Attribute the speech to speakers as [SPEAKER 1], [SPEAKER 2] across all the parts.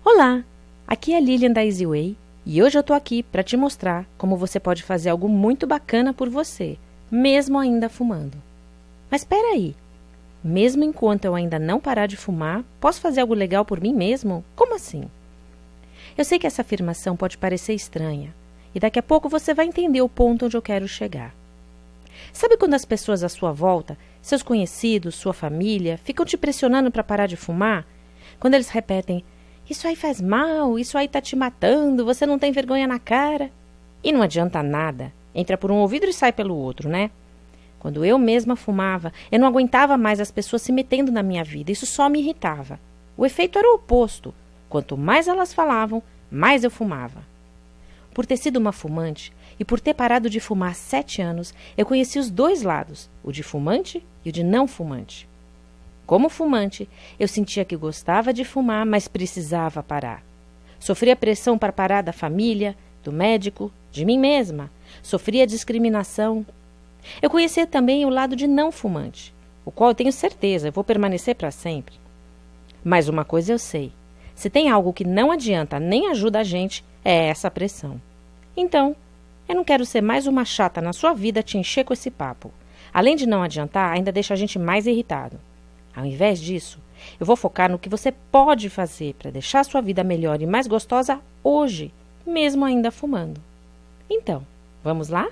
[SPEAKER 1] Olá, aqui é a Lilian da Easy Way e hoje eu tô aqui para te mostrar como você pode fazer algo muito bacana por você, mesmo ainda fumando. Mas espera aí, mesmo enquanto eu ainda não parar de fumar, posso fazer algo legal por mim mesmo? Como assim? Eu sei que essa afirmação pode parecer estranha e daqui a pouco você vai entender o ponto onde eu quero chegar. Sabe quando as pessoas à sua volta, seus conhecidos, sua família, ficam te pressionando para parar de fumar? Quando eles repetem: isso aí faz mal, isso aí tá te matando, você não tem vergonha na cara. E não adianta nada, entra por um ouvido e sai pelo outro, né? Quando eu mesma fumava, eu não aguentava mais as pessoas se metendo na minha vida, isso só me irritava. O efeito era o oposto, quanto mais elas falavam, mais eu fumava. Por ter sido uma fumante e por ter parado de fumar há 7 anos, eu conheci os dois lados, o de fumante e o de não fumante. Como fumante, eu sentia que gostava de fumar, mas precisava parar. Sofria pressão para parar da família, do médico, de mim mesma. Sofria discriminação. Eu conhecia também o lado de não fumante, o qual eu tenho certeza, eu vou permanecer para sempre. Mas uma coisa eu sei, se tem algo que não adianta nem ajuda a gente, é essa pressão. Então, eu não quero ser mais uma chata na sua vida te encher com esse papo. Além de não adiantar, ainda deixa a gente mais irritado. Ao invés disso, eu vou focar no que você pode fazer para deixar a sua vida melhor e mais gostosa hoje, mesmo ainda fumando. Então, vamos lá?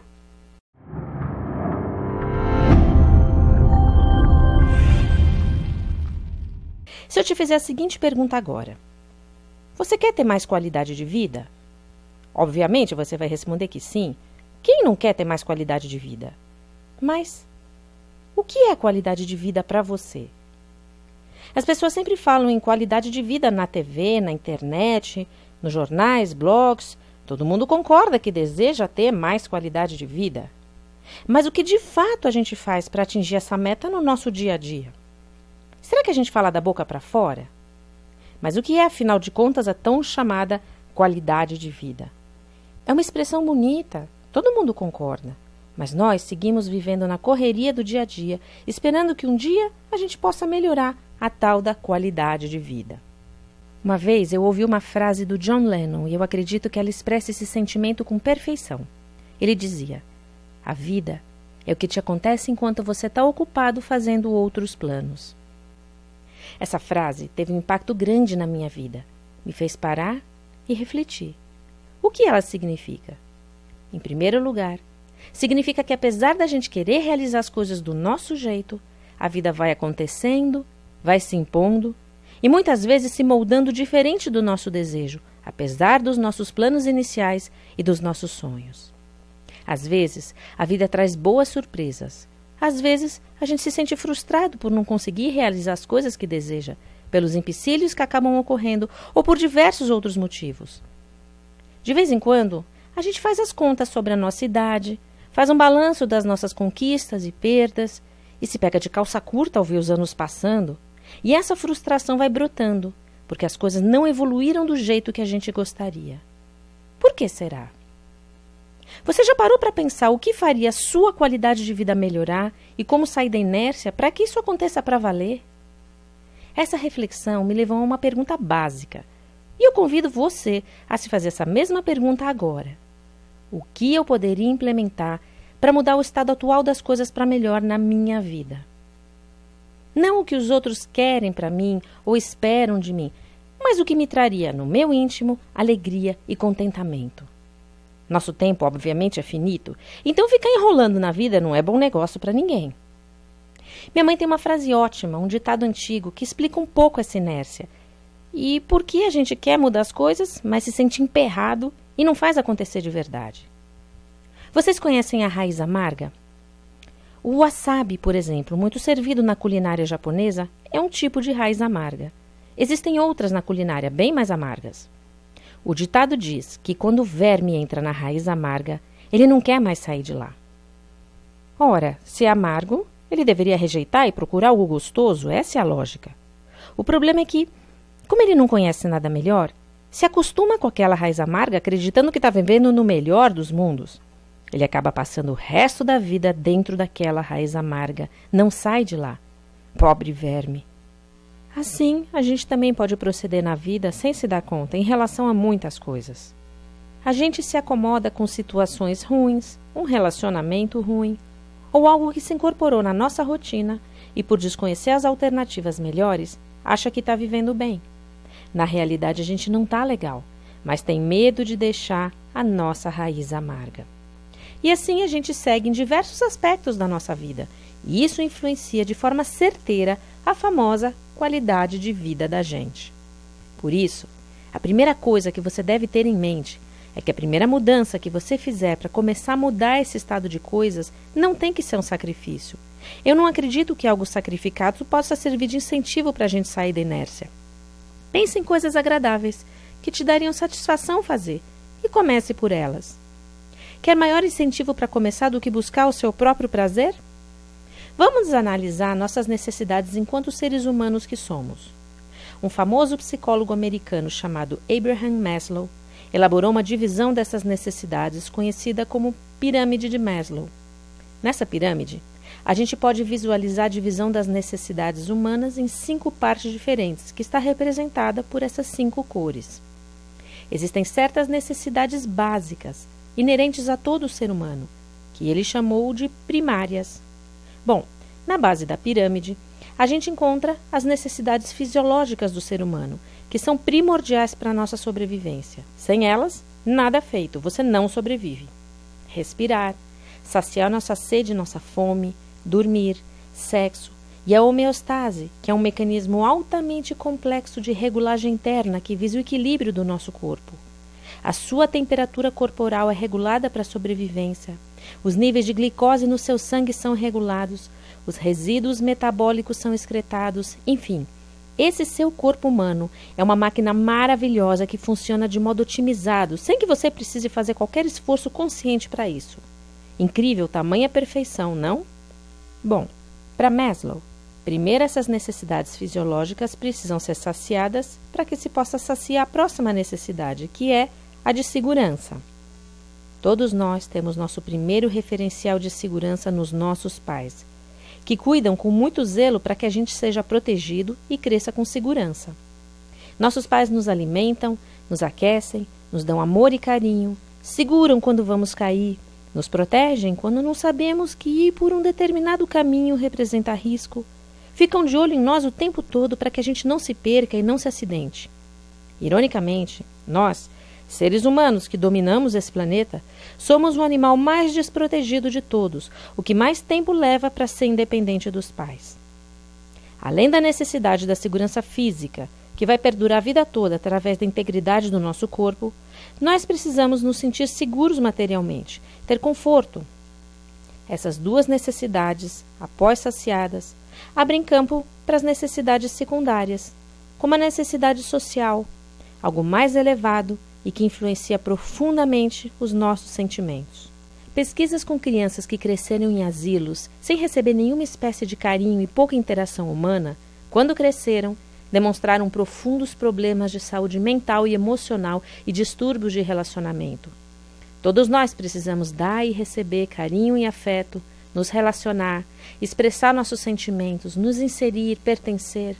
[SPEAKER 1] Se eu te fizer a seguinte pergunta agora: você quer ter mais qualidade de vida? Obviamente você vai responder que sim. Quem não quer ter mais qualidade de vida? Mas o que é qualidade de vida para você? As pessoas sempre falam em qualidade de vida na TV, na internet, nos jornais, blogs. Todo mundo concorda que deseja ter mais qualidade de vida. Mas o que de fato a gente faz para atingir essa meta no nosso dia a dia? Será que a gente fala da boca para fora? Mas o que é, afinal de contas, a tão chamada qualidade de vida? É uma expressão bonita, todo mundo concorda. Mas nós seguimos vivendo na correria do dia a dia, esperando que um dia a gente possa melhorar a tal da qualidade de vida. Uma vez eu ouvi uma frase do John Lennon e eu acredito que ela expressa esse sentimento com perfeição. Ele dizia: a vida é o que te acontece enquanto você está ocupado fazendo outros planos. Essa frase teve um impacto grande na minha vida. Me fez parar e refletir. O que ela significa? Em primeiro lugar, significa que apesar da gente querer realizar as coisas do nosso jeito, a vida vai acontecendo, vai se impondo e muitas vezes se moldando diferente do nosso desejo, apesar dos nossos planos iniciais e dos nossos sonhos. Às vezes, a vida traz boas surpresas. Às vezes, a gente se sente frustrado por não conseguir realizar as coisas que deseja, pelos empecilhos que acabam ocorrendo ou por diversos outros motivos. De vez em quando, a gente faz as contas sobre a nossa idade, faz um balanço das nossas conquistas e perdas e se pega de calça curta ao ver os anos passando. E essa frustração vai brotando, porque as coisas não evoluíram do jeito que a gente gostaria. Por que será? Você já parou para pensar o que faria a sua qualidade de vida melhorar e como sair da inércia para que isso aconteça para valer? Essa reflexão me levou a uma pergunta básica. E eu convido você a se fazer essa mesma pergunta agora. O que eu poderia implementar para mudar o estado atual das coisas para melhor na minha vida? Não o que os outros querem para mim ou esperam de mim, mas o que me traria no meu íntimo alegria e contentamento. Nosso tempo, obviamente, é finito, então ficar enrolando na vida não é bom negócio para ninguém. Minha mãe tem uma frase ótima, um ditado antigo, que explica um pouco essa inércia. E por que a gente quer mudar as coisas, mas se sente emperrado e não faz acontecer de verdade? Vocês conhecem a raiz amarga? O wasabi, por exemplo, muito servido na culinária japonesa, é um tipo de raiz amarga. Existem outras na culinária bem mais amargas. O ditado diz que quando o verme entra na raiz amarga, ele não quer mais sair de lá. Ora, se é amargo, ele deveria rejeitar e procurar algo gostoso, essa é a lógica. O problema é que, como ele não conhece nada melhor, se acostuma com aquela raiz amarga acreditando que está vivendo no melhor dos mundos. Ele acaba passando o resto da vida dentro daquela raiz amarga, não sai de lá. Pobre verme. Assim, a gente também pode proceder na vida sem se dar conta em relação a muitas coisas. A gente se acomoda com situações ruins, um relacionamento ruim, ou algo que se incorporou na nossa rotina e, por desconhecer as alternativas melhores, acha que está vivendo bem. Na realidade, a gente não está legal, mas tem medo de deixar a nossa raiz amarga. E assim a gente segue em diversos aspectos da nossa vida, e isso influencia de forma certeira a famosa qualidade de vida da gente. Por isso, a primeira coisa que você deve ter em mente é que a primeira mudança que você fizer para começar a mudar esse estado de coisas não tem que ser um sacrifício. Eu não acredito que algo sacrificado possa servir de incentivo para a gente sair da inércia. Pense em coisas agradáveis, que te dariam satisfação fazer, e comece por elas. Quer maior incentivo para começar do que buscar o seu próprio prazer? Vamos analisar nossas necessidades enquanto seres humanos que somos. Um famoso psicólogo americano chamado Abraham Maslow elaborou uma divisão dessas necessidades conhecida como Pirâmide de Maslow. Nessa pirâmide, a gente pode visualizar a divisão das necessidades humanas em 5 partes diferentes, que está representada por essas 5 cores. Existem certas necessidades básicas, inerentes a todo ser humano, que ele chamou de primárias. Bom, na base da pirâmide, a gente encontra as necessidades fisiológicas do ser humano, que são primordiais para a nossa sobrevivência. Sem elas, nada é feito, você não sobrevive. Respirar, saciar nossa sede e nossa fome, dormir, sexo e a homeostase, que é um mecanismo altamente complexo de regulagem interna que visa o equilíbrio do nosso corpo. A sua temperatura corporal é regulada para a sobrevivência, os níveis de glicose no seu sangue são regulados, os resíduos metabólicos são excretados, enfim. Esse seu corpo humano é uma máquina maravilhosa que funciona de modo otimizado, sem que você precise fazer qualquer esforço consciente para isso. Incrível tamanha perfeição, não? Bom, para Maslow, primeiro essas necessidades fisiológicas precisam ser saciadas para que se possa saciar a próxima necessidade, que é a de segurança. Todos nós temos nosso primeiro referencial de segurança nos nossos pais, que cuidam com muito zelo para que a gente seja protegido e cresça com segurança. Nossos pais nos alimentam, nos aquecem, nos dão amor e carinho, seguram quando vamos cair, nos protegem quando não sabemos que ir por um determinado caminho representa risco, ficam de olho em nós o tempo todo para que a gente não se perca e não se acidente. Ironicamente, nós, seres humanos que dominamos esse planeta, somos o animal mais desprotegido de todos, o que mais tempo leva para ser independente dos pais. Além da necessidade da segurança física, que vai perdurar a vida toda através da integridade do nosso corpo, nós precisamos nos sentir seguros materialmente, ter conforto. Essas duas necessidades, após saciadas, abrem campo para as necessidades secundárias, como a necessidade social, algo mais elevado e que influencia profundamente os nossos sentimentos. Pesquisas com crianças que cresceram em asilos sem receber nenhuma espécie de carinho e pouca interação humana, quando cresceram, demonstraram profundos problemas de saúde mental e emocional e distúrbios de relacionamento. Todos nós precisamos dar e receber carinho e afeto, nos relacionar, expressar nossos sentimentos, nos inserir, pertencer.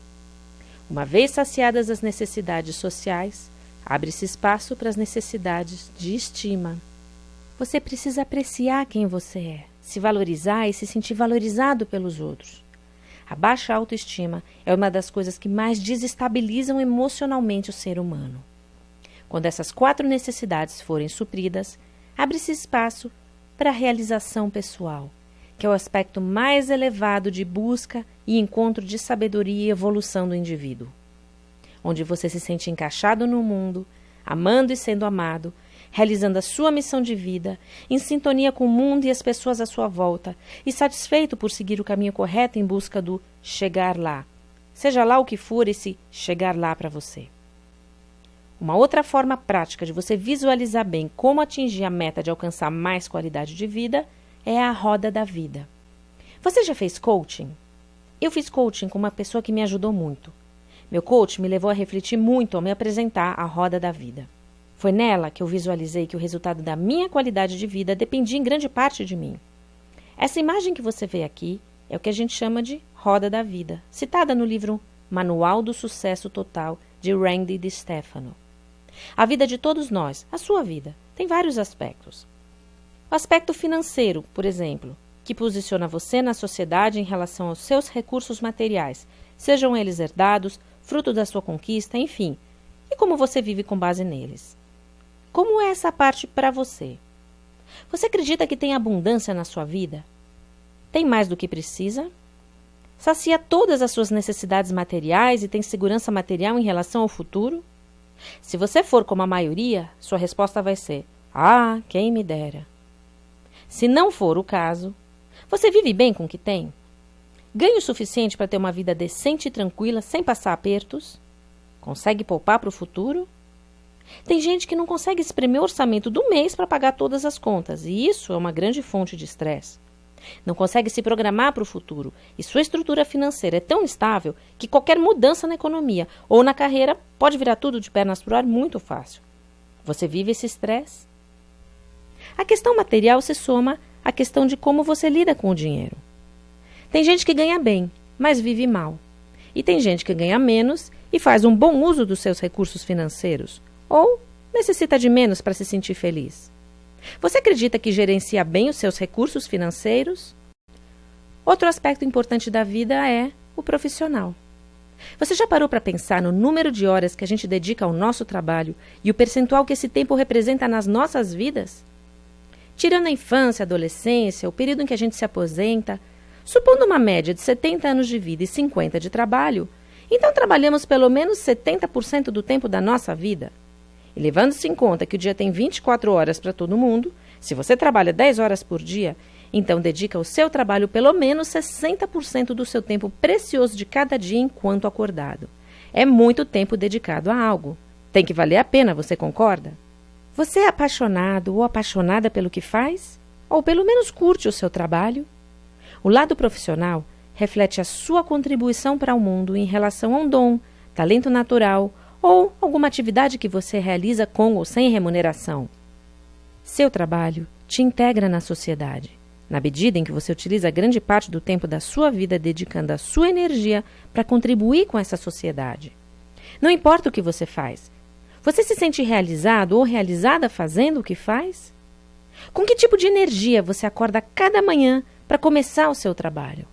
[SPEAKER 1] Uma vez saciadas as necessidades sociais, abre-se espaço para as necessidades de estima. Você precisa apreciar quem você é, se valorizar e se sentir valorizado pelos outros. A baixa autoestima é uma das coisas que mais desestabilizam emocionalmente o ser humano. Quando essas 4 necessidades forem supridas, abre-se espaço para a realização pessoal, que é o aspecto mais elevado de busca e encontro de sabedoria e evolução do indivíduo, onde você se sente encaixado no mundo, amando e sendo amado, realizando a sua missão de vida, em sintonia com o mundo e as pessoas à sua volta, e satisfeito por seguir o caminho correto em busca do chegar lá, seja lá o que for esse chegar lá para você. Uma outra forma prática de você visualizar bem como atingir a meta de alcançar mais qualidade de vida é a roda da vida. Você já fez coaching? Eu fiz coaching com uma pessoa que me ajudou muito. Meu coach me levou a refletir muito ao me apresentar a roda da vida. Foi nela que eu visualizei que o resultado da minha qualidade de vida dependia em grande parte de mim. Essa imagem que você vê aqui é o que a gente chama de roda da vida, citada no livro Manual do Sucesso Total, de Randy DiStefano. A vida de todos nós, a sua vida, tem vários aspectos. O aspecto financeiro, por exemplo, que posiciona você na sociedade em relação aos seus recursos materiais, sejam eles herdados, fruto da sua conquista, enfim, e como você vive com base neles. Como é essa parte para você? Você acredita que tem abundância na sua vida? Tem mais do que precisa? Sacia todas as suas necessidades materiais e tem segurança material em relação ao futuro? Se você for como a maioria, sua resposta vai ser: ah, quem me dera. Se não for o caso, você vive bem com o que tem? Ganha o suficiente para ter uma vida decente e tranquila, sem passar apertos? Consegue poupar para o futuro? Tem gente que não consegue espremer o orçamento do mês para pagar todas as contas, e isso é uma grande fonte de estresse. Não consegue se programar para o futuro, e sua estrutura financeira é tão instável que qualquer mudança na economia ou na carreira pode virar tudo de pernas pro ar muito fácil. Você vive esse estresse? A questão material se soma à questão de como você lida com o dinheiro. Tem gente que ganha bem, mas vive mal. E tem gente que ganha menos e faz um bom uso dos seus recursos financeiros, ou necessita de menos para se sentir feliz. Você acredita que gerencia bem os seus recursos financeiros? Outro aspecto importante da vida é o profissional. Você já parou para pensar no número de horas que a gente dedica ao nosso trabalho e o percentual que esse tempo representa nas nossas vidas? Tirando a infância, a adolescência, o período em que a gente se aposenta, supondo uma média de 70 anos de vida e 50 de trabalho, então trabalhamos pelo menos 70% do tempo da nossa vida. E levando-se em conta que o dia tem 24 horas para todo mundo, se você trabalha 10 horas por dia, então dedica ao seu trabalho pelo menos 60% do seu tempo precioso de cada dia enquanto acordado. É muito tempo dedicado a algo. Tem que valer a pena, você concorda? Você é apaixonado ou apaixonada pelo que faz? Ou pelo menos curte o seu trabalho? O lado profissional reflete a sua contribuição para o mundo em relação a um dom, talento natural ou alguma atividade que você realiza com ou sem remuneração. Seu trabalho te integra na sociedade, na medida em que você utiliza grande parte do tempo da sua vida dedicando a sua energia para contribuir com essa sociedade. Não importa o que você faz, você se sente realizado ou realizada fazendo o que faz? Com que tipo de energia você acorda cada manhã para começar o seu trabalho?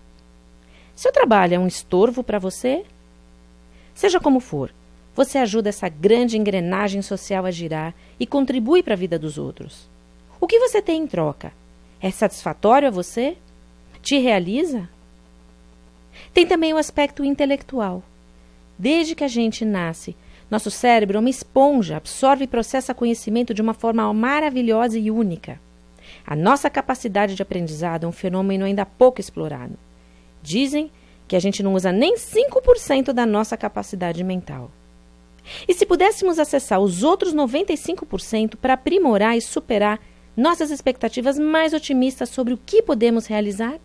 [SPEAKER 1] Seu trabalho é um estorvo para você? Seja como for, você ajuda essa grande engrenagem social a girar e contribui para a vida dos outros. O que você tem em troca? É satisfatório a você? Te realiza? Tem também o aspecto intelectual. Desde que a gente nasce, nosso cérebro é uma esponja, absorve e processa conhecimento de uma forma maravilhosa e única. A nossa capacidade de aprendizado é um fenômeno ainda pouco explorado. Dizem que a gente não usa nem 5% da nossa capacidade mental. E se pudéssemos acessar os outros 95% para aprimorar e superar nossas expectativas mais otimistas sobre o que podemos realizar?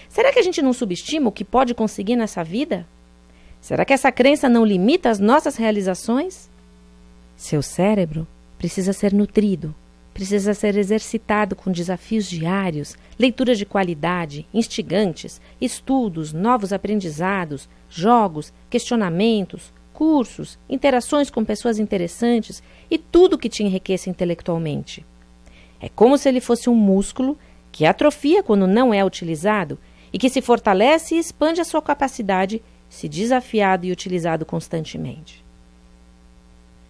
[SPEAKER 1] Será que a gente não subestima o que pode conseguir nessa vida? Será que essa crença não limita as nossas realizações? Seu cérebro precisa ser nutrido, precisa ser exercitado com desafios diários, leituras de qualidade, instigantes, estudos, novos aprendizados, jogos, questionamentos, cursos, interações com pessoas interessantes e tudo que te enriqueça intelectualmente. É como se ele fosse um músculo que atrofia quando não é utilizado e que se fortalece e expande a sua capacidade se desafiado e utilizado constantemente.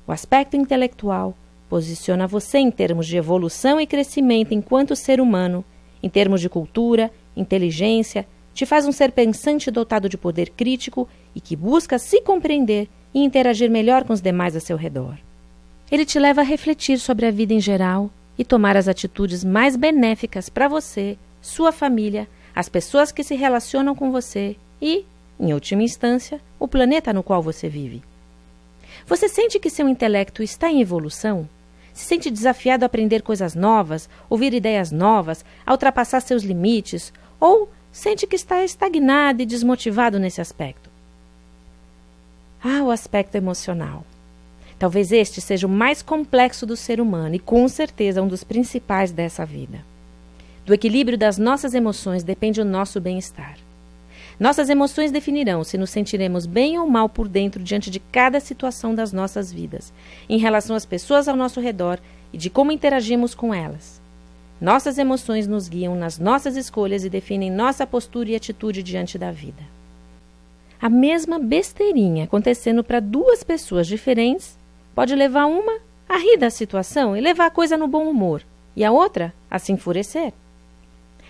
[SPEAKER 1] O aspecto intelectual posiciona você em termos de evolução e crescimento enquanto ser humano, em termos de cultura, inteligência, te faz um ser pensante dotado de poder crítico e que busca se compreender e interagir melhor com os demais a seu redor. Ele te leva a refletir sobre a vida em geral e tomar as atitudes mais benéficas para você, sua família, as pessoas que se relacionam com você e, em última instância, o planeta no qual você vive. Você sente que seu intelecto está em evolução? Se sente desafiado a aprender coisas novas, ouvir ideias novas, a ultrapassar seus limites? Ou sente que está estagnado e desmotivado nesse aspecto? O aspecto emocional. Talvez este seja o mais complexo do ser humano e, com certeza, um dos principais dessa vida. Do equilíbrio das nossas emoções depende o nosso bem-estar. Nossas emoções definirão se nos sentiremos bem ou mal por dentro diante de cada situação das nossas vidas, em relação às pessoas ao nosso redor e de como interagimos com elas. Nossas emoções nos guiam nas nossas escolhas e definem nossa postura e atitude diante da vida. A mesma besteirinha acontecendo para duas pessoas diferentes pode levar uma a rir da situação e levar a coisa no bom humor, e a outra a se enfurecer.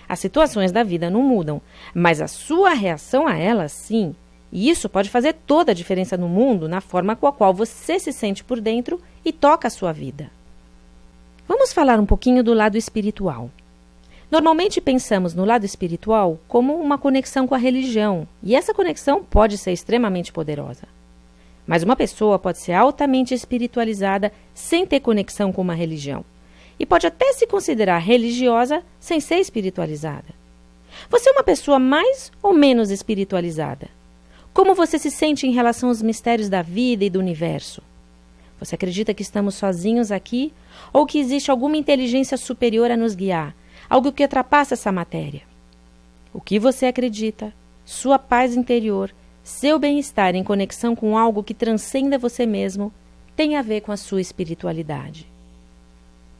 [SPEAKER 1] As situações da vida não mudam, mas a sua reação a elas sim, e isso pode fazer toda a diferença no mundo, na forma com a qual você se sente por dentro e toca a sua vida. Vamos falar um pouquinho do lado espiritual. Normalmente pensamos no lado espiritual como uma conexão com a religião, e essa conexão pode ser extremamente poderosa. Mas uma pessoa pode ser altamente espiritualizada sem ter conexão com uma religião. E pode até se considerar religiosa sem ser espiritualizada. Você é uma pessoa mais ou menos espiritualizada? Como você se sente em relação aos mistérios da vida e do universo? Você acredita que estamos sozinhos aqui? Ou que existe alguma inteligência superior a nos guiar? Algo que ultrapassa essa matéria? O que você acredita? Sua paz interior, seu bem-estar em conexão com algo que transcenda você mesmo, tem a ver com a sua espiritualidade.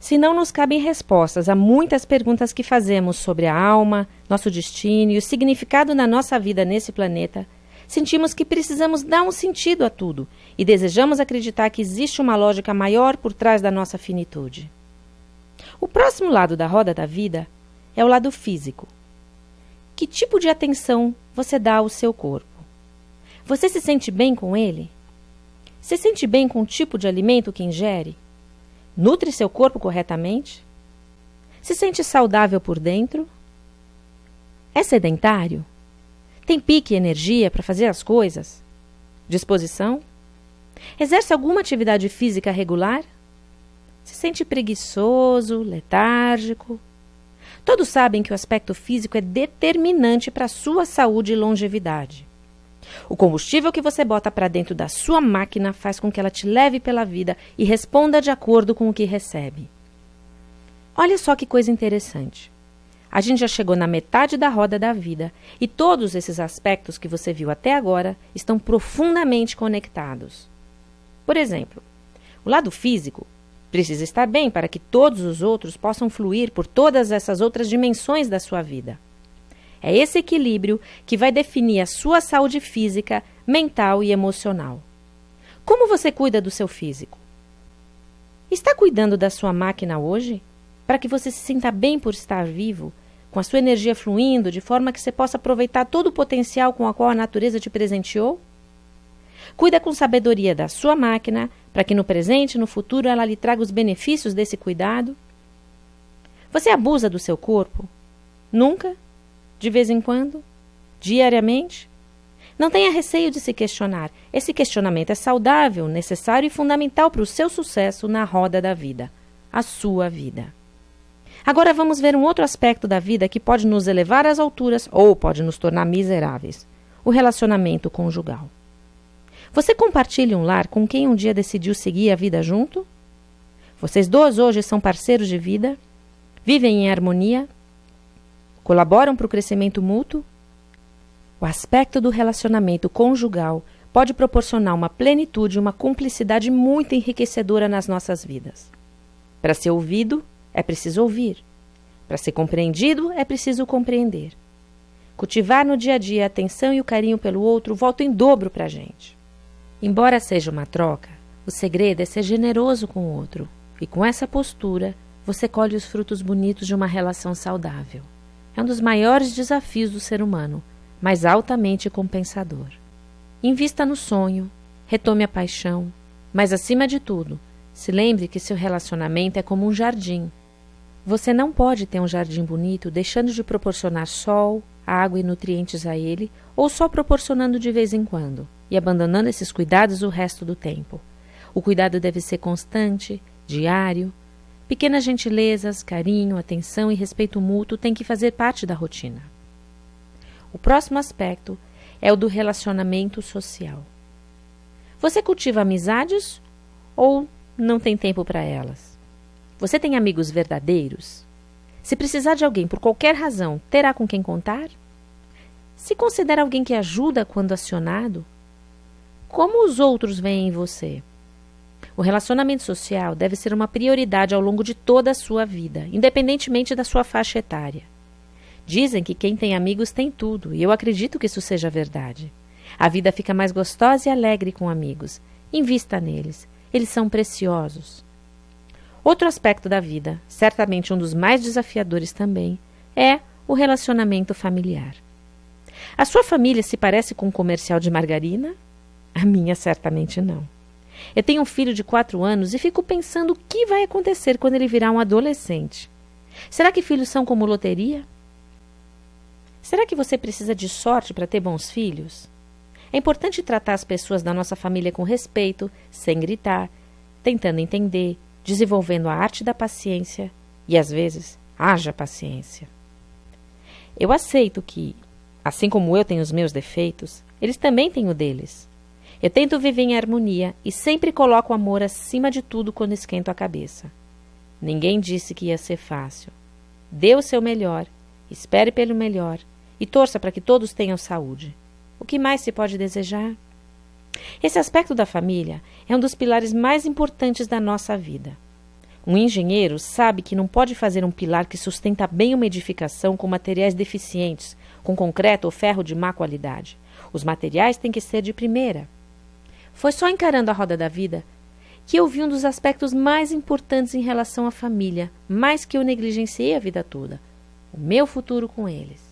[SPEAKER 1] Se não nos cabem respostas a muitas perguntas que fazemos sobre a alma, nosso destino e o significado da nossa vida nesse planeta, sentimos que precisamos dar um sentido a tudo e desejamos acreditar que existe uma lógica maior por trás da nossa finitude. O próximo lado da roda da vida é o lado físico. Que tipo de atenção você dá ao seu corpo? Você se sente bem com ele? Se sente bem com o tipo de alimento que ingere? Nutre seu corpo corretamente? Se sente saudável por dentro? É sedentário? Tem pique e energia para fazer as coisas? Disposição? Exerce alguma atividade física regular? Se sente preguiçoso, letárgico? Todos sabem que o aspecto físico é determinante para a sua saúde e longevidade. O combustível que você bota para dentro da sua máquina faz com que ela te leve pela vida e responda de acordo com o que recebe. Olha só que coisa interessante. A gente já chegou na metade da roda da vida e todos esses aspectos que você viu até agora estão profundamente conectados. Por exemplo, o lado físico precisa estar bem para que todos os outros possam fluir por todas essas outras dimensões da sua vida. É esse equilíbrio que vai definir a sua saúde física, mental e emocional. Como você cuida do seu físico? Está cuidando da sua máquina hoje? Para que você se sinta bem por estar vivo, com a sua energia fluindo, de forma que você possa aproveitar todo o potencial com o qual a natureza te presenteou? Cuida com sabedoria da sua máquina, para que no presente e no futuro ela lhe traga os benefícios desse cuidado? Você abusa do seu corpo? Nunca? De vez em quando? Diariamente? Não tenha receio de se questionar. Esse questionamento é saudável, necessário e fundamental para o seu sucesso na roda da vida, a sua vida. Agora vamos ver um outro aspecto da vida que pode nos elevar às alturas ou pode nos tornar miseráveis: o relacionamento conjugal. Você compartilha um lar com quem um dia decidiu seguir a vida junto? Vocês dois hoje são parceiros de vida? Vivem em harmonia? Colaboram para o crescimento mútuo? O aspecto do relacionamento conjugal pode proporcionar uma plenitude e uma cumplicidade muito enriquecedora nas nossas vidas. Para ser ouvido, é preciso ouvir. Para ser compreendido, é preciso compreender. Cultivar no dia a dia a atenção e o carinho pelo outro volta em dobro para a gente. Embora seja uma troca, o segredo é ser generoso com o outro. E com essa postura, você colhe os frutos bonitos de uma relação saudável. É um dos maiores desafios do ser humano, mas altamente compensador. Invista no sonho, retome a paixão, mas acima de tudo, se lembre que seu relacionamento é como um jardim. Você não pode ter um jardim bonito deixando de proporcionar sol, água e nutrientes a ele, ou só proporcionando de vez em quando, e abandonando esses cuidados o resto do tempo. O cuidado deve ser constante, diário. Pequenas gentilezas, carinho, atenção e respeito mútuo têm que fazer parte da rotina. O próximo aspecto é o do relacionamento social. Você cultiva amizades ou não tem tempo para elas? Você tem amigos verdadeiros? Se precisar de alguém por qualquer razão, terá com quem contar? Se considera alguém que ajuda quando acionado? Como os outros veem em você? O relacionamento social deve ser uma prioridade ao longo de toda a sua vida, independentemente da sua faixa etária. Dizem que quem tem amigos tem tudo, e eu acredito que isso seja verdade. A vida fica mais gostosa e alegre com amigos. Invista neles. Eles são preciosos. Outro aspecto da vida, certamente um dos mais desafiadores também, é o relacionamento familiar. A sua família se parece com um comercial de margarina? A minha certamente não. Eu tenho um filho de 4 anos e fico pensando o que vai acontecer quando ele virar um adolescente. Será que filhos são como loteria? Será que você precisa de sorte para ter bons filhos? É importante tratar as pessoas da nossa família com respeito, sem gritar, tentando entender, desenvolvendo a arte da paciência e, às vezes, haja paciência. Eu aceito que, assim como eu tenho os meus defeitos, eles também têm o deles. Eu tento viver em harmonia e sempre coloco o amor acima de tudo quando esquento a cabeça. Ninguém disse que ia ser fácil. Dê o seu melhor, espere pelo melhor e torça para que todos tenham saúde. O que mais se pode desejar? Esse aspecto da família é um dos pilares mais importantes da nossa vida. Um engenheiro sabe que não pode fazer um pilar que sustenta bem uma edificação com materiais deficientes, com concreto ou ferro de má qualidade. Os materiais têm que ser de primeira. Foi só encarando a roda da vida que eu vi um dos aspectos mais importantes em relação à família, mais que eu negligenciei a vida toda: o meu futuro com eles.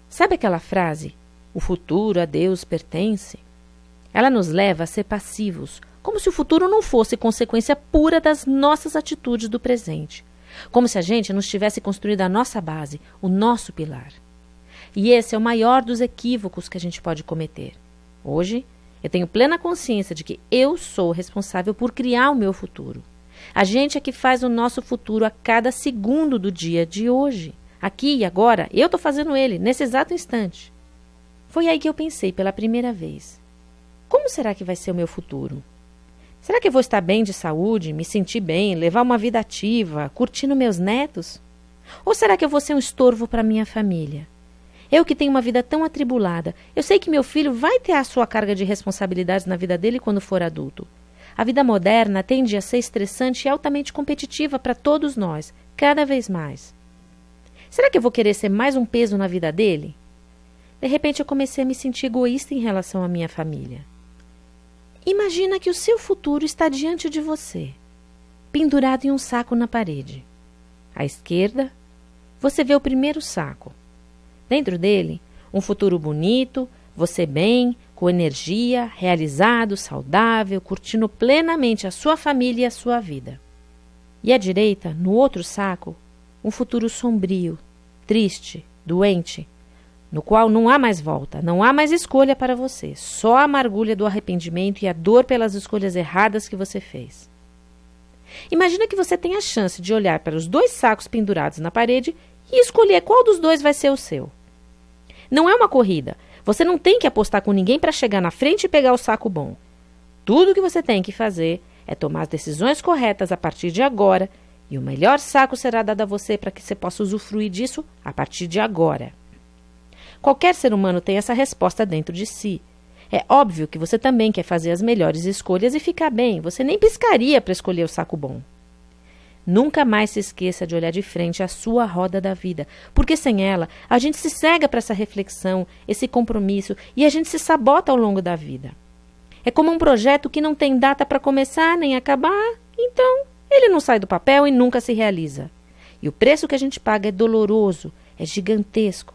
[SPEAKER 1] Sabe aquela frase, o futuro a Deus pertence? Ela nos leva a ser passivos, como se o futuro não fosse consequência pura das nossas atitudes do presente, como se a gente não tivesse construído a nossa base, o nosso pilar. E esse é o maior dos equívocos que a gente pode cometer. Hoje, eu tenho plena consciência de que eu sou responsável por criar o meu futuro. A gente é que faz o nosso futuro a cada segundo do dia de hoje. Aqui e agora, eu estou fazendo ele, nesse exato instante. Foi aí que eu pensei pela primeira vez. Como será que vai ser o meu futuro? Será que eu vou estar bem de saúde, me sentir bem, levar uma vida ativa, curtindo meus netos? Ou será que eu vou ser um estorvo para minha família? Eu que tenho uma vida tão atribulada, eu sei que meu filho vai ter a sua carga de responsabilidades na vida dele quando for adulto. A vida moderna tende a ser estressante e altamente competitiva para todos nós, cada vez mais. Será que eu vou querer ser mais um peso na vida dele? De repente eu comecei a me sentir egoísta em relação à minha família. Imagina que o seu futuro está diante de você, pendurado em um saco na parede. À esquerda, você vê o primeiro saco. Dentro dele, um futuro bonito, você bem, com energia, realizado, saudável, curtindo plenamente a sua família e a sua vida. E à direita, no outro saco, um futuro sombrio, triste, doente, no qual não há mais volta, não há mais escolha para você, só a amargura do arrependimento e a dor pelas escolhas erradas que você fez. Imagina que você tem a chance de olhar para os 2 sacos pendurados na parede e escolher qual dos 2 vai ser o seu. Não é uma corrida, você não tem que apostar com ninguém para chegar na frente e pegar o saco bom. Tudo o que você tem que fazer é tomar as decisões corretas a partir de agora, e o melhor saco será dado a você para que você possa usufruir disso a partir de agora. Qualquer ser humano tem essa resposta dentro de si. É óbvio que você também quer fazer as melhores escolhas e ficar bem. Você nem piscaria para escolher o saco bom. Nunca mais se esqueça de olhar de frente à sua roda da vida, porque sem ela, a gente se cega para essa reflexão, esse compromisso, e a gente se sabota ao longo da vida. É como um projeto que não tem data para começar nem acabar, então ele não sai do papel e nunca se realiza. E o preço que a gente paga é doloroso, é gigantesco.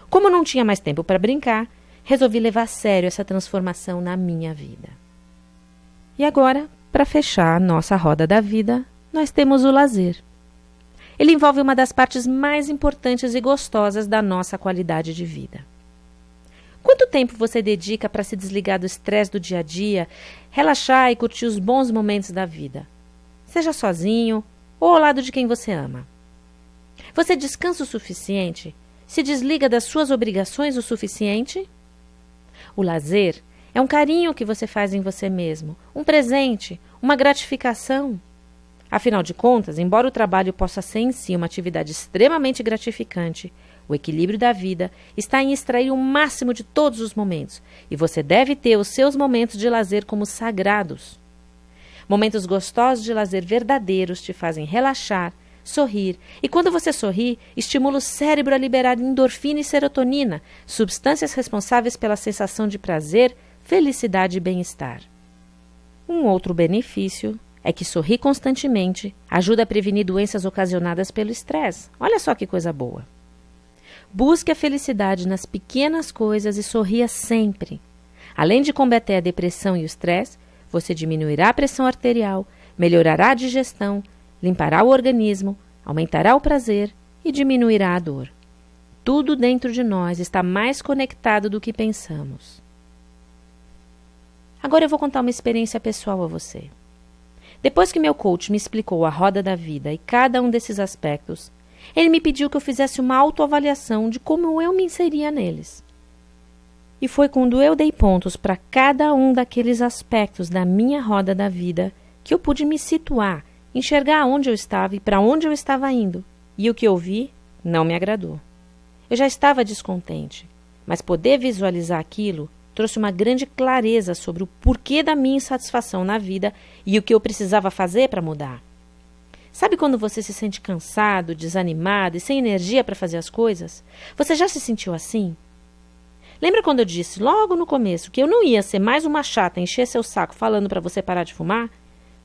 [SPEAKER 1] Como eu não tinha mais tempo para brincar, resolvi levar a sério essa transformação na minha vida. E agora, para fechar a nossa roda da vida, nós temos o lazer. Ele envolve uma das partes mais importantes e gostosas da nossa qualidade de vida. Quanto tempo você dedica para se desligar do estresse do dia a dia, relaxar e curtir os bons momentos da vida? Seja sozinho ou ao lado de quem você ama. Você descansa o suficiente? Se desliga das suas obrigações o suficiente? O lazer é um carinho que você faz em você mesmo, um presente, uma gratificação. Afinal de contas, embora o trabalho possa ser em si uma atividade extremamente gratificante, O equilíbrio da vida está em extrair o máximo de todos os momentos, e você deve ter os seus momentos de lazer como sagrados. Momentos gostosos de lazer verdadeiros te fazem relaxar, sorrir, e quando você sorri, estimula o cérebro a liberar endorfina e serotonina, substâncias responsáveis pela sensação de prazer, felicidade e bem-estar. Um outro benefício é que sorrir constantemente ajuda a prevenir doenças ocasionadas pelo estresse. Olha só que coisa boa. Busque a felicidade nas pequenas coisas e sorria sempre. Além de combater a depressão e o estresse, você diminuirá a pressão arterial, melhorará a digestão, limpará o organismo, aumentará o prazer e diminuirá a dor. Tudo dentro de nós está mais conectado do que pensamos. Agora eu vou contar uma experiência pessoal a você. Depois que meu coach me explicou a roda da vida e cada um desses aspectos, ele me pediu que eu fizesse uma autoavaliação de como eu me inseria neles. E foi quando eu dei pontos para cada um daqueles aspectos da minha roda da vida que eu pude me situar, enxergar onde eu estava e para onde eu estava indo. E o que eu vi não me agradou. Eu já estava descontente, mas poder visualizar aquilo trouxe uma grande clareza sobre o porquê da minha insatisfação na vida e o que eu precisava fazer para mudar. Sabe quando você se sente cansado, desanimado e sem energia para fazer as coisas? Você já se sentiu assim? Lembra quando eu disse logo no começo que eu não ia ser mais uma chata encher seu saco falando para você parar de fumar?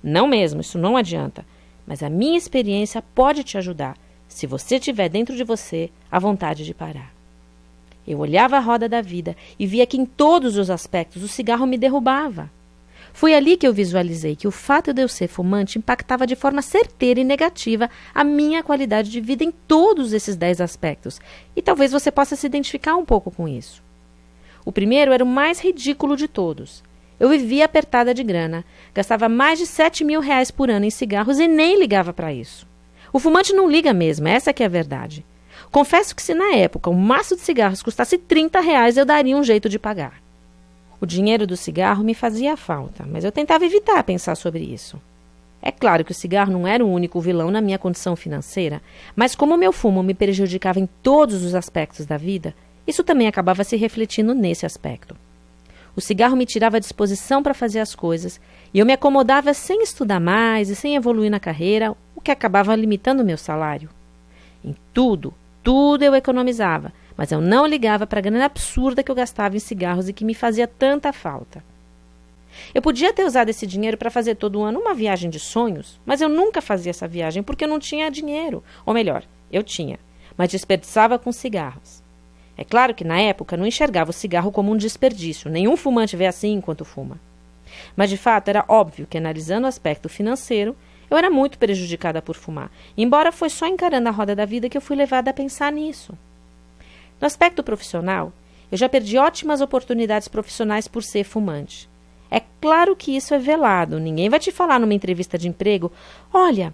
[SPEAKER 1] Não mesmo, isso não adianta. Mas a minha experiência pode te ajudar, se você tiver dentro de você a vontade de parar. Eu olhava a roda da vida e via que em todos os aspectos o cigarro me derrubava. Foi ali que eu visualizei que o fato de eu ser fumante impactava de forma certeira e negativa a minha qualidade de vida em todos esses 10 aspectos. E talvez você possa se identificar um pouco com isso. O primeiro era o mais ridículo de todos. Eu vivia apertada de grana, gastava mais de 7.000 reais por ano em cigarros e nem ligava para isso. O fumante não liga mesmo, essa que é a verdade. Confesso que se na época um maço de cigarros custasse 30 reais, eu daria um jeito de pagar. O dinheiro do cigarro me fazia falta, mas eu tentava evitar pensar sobre isso. É claro que o cigarro não era o único vilão na minha condição financeira, mas como o meu fumo me prejudicava em todos os aspectos da vida, isso também acabava se refletindo nesse aspecto. O cigarro me tirava a disposição para fazer as coisas e eu me acomodava sem estudar mais e sem evoluir na carreira, o que acabava limitando o meu salário. Em tudo eu economizava, mas eu não ligava para a grana absurda que eu gastava em cigarros e que me fazia tanta falta. Eu podia ter usado esse dinheiro para fazer todo ano uma viagem de sonhos, mas eu nunca fazia essa viagem porque eu não tinha dinheiro. Ou melhor, eu tinha, mas desperdiçava com cigarros. É claro que na época não enxergava o cigarro como um desperdício, nenhum fumante vê assim enquanto fuma. Mas de fato era óbvio que, analisando o aspecto financeiro, eu era muito prejudicada por fumar, embora foi só encarando a roda da vida que eu fui levada a pensar nisso. No aspecto profissional, eu já perdi ótimas oportunidades profissionais por ser fumante. É claro que isso é velado, ninguém vai te falar numa entrevista de emprego: olha,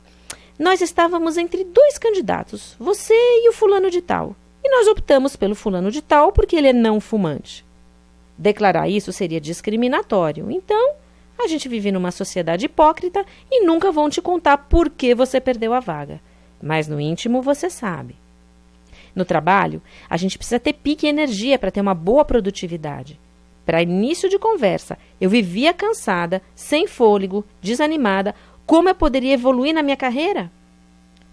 [SPEAKER 1] nós estávamos entre 2 candidatos, você e o fulano de tal. E nós optamos pelo fulano de tal porque ele é não fumante. Declarar isso seria discriminatório. Então, a gente vive numa sociedade hipócrita e nunca vão te contar por que você perdeu a vaga. Mas no íntimo você sabe. No trabalho, a gente precisa ter pique e energia para ter uma boa produtividade. Para início de conversa, eu vivia cansada, sem fôlego, desanimada. Como eu poderia evoluir na minha carreira?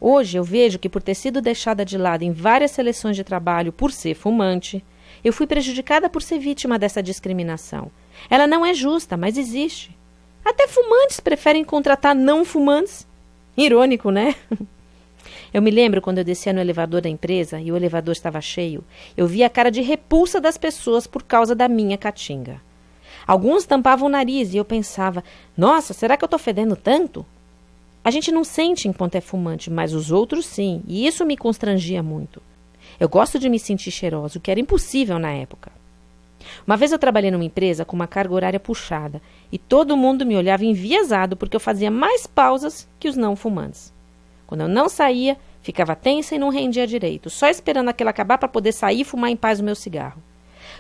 [SPEAKER 1] Hoje eu vejo que por ter sido deixada de lado em várias seleções de trabalho por ser fumante, eu fui prejudicada por ser vítima dessa discriminação. Ela não é justa, mas existe. Até fumantes preferem contratar não fumantes. Irônico, né? Eu me lembro quando eu descia no elevador da empresa e o elevador estava cheio, eu via a cara de repulsa das pessoas por causa da minha caatinga. Alguns tampavam o nariz e eu pensava: nossa, será que eu estou fedendo tanto? A gente não sente enquanto é fumante, mas os outros sim, e isso me constrangia muito. Eu gosto de me sentir cheirosa, o que era impossível na época. Uma vez eu trabalhei numa empresa com uma carga horária puxada e todo mundo me olhava enviesado porque eu fazia mais pausas que os não fumantes. Quando eu não saía, ficava tensa e não rendia direito, só esperando aquilo acabar para poder sair e fumar em paz o meu cigarro.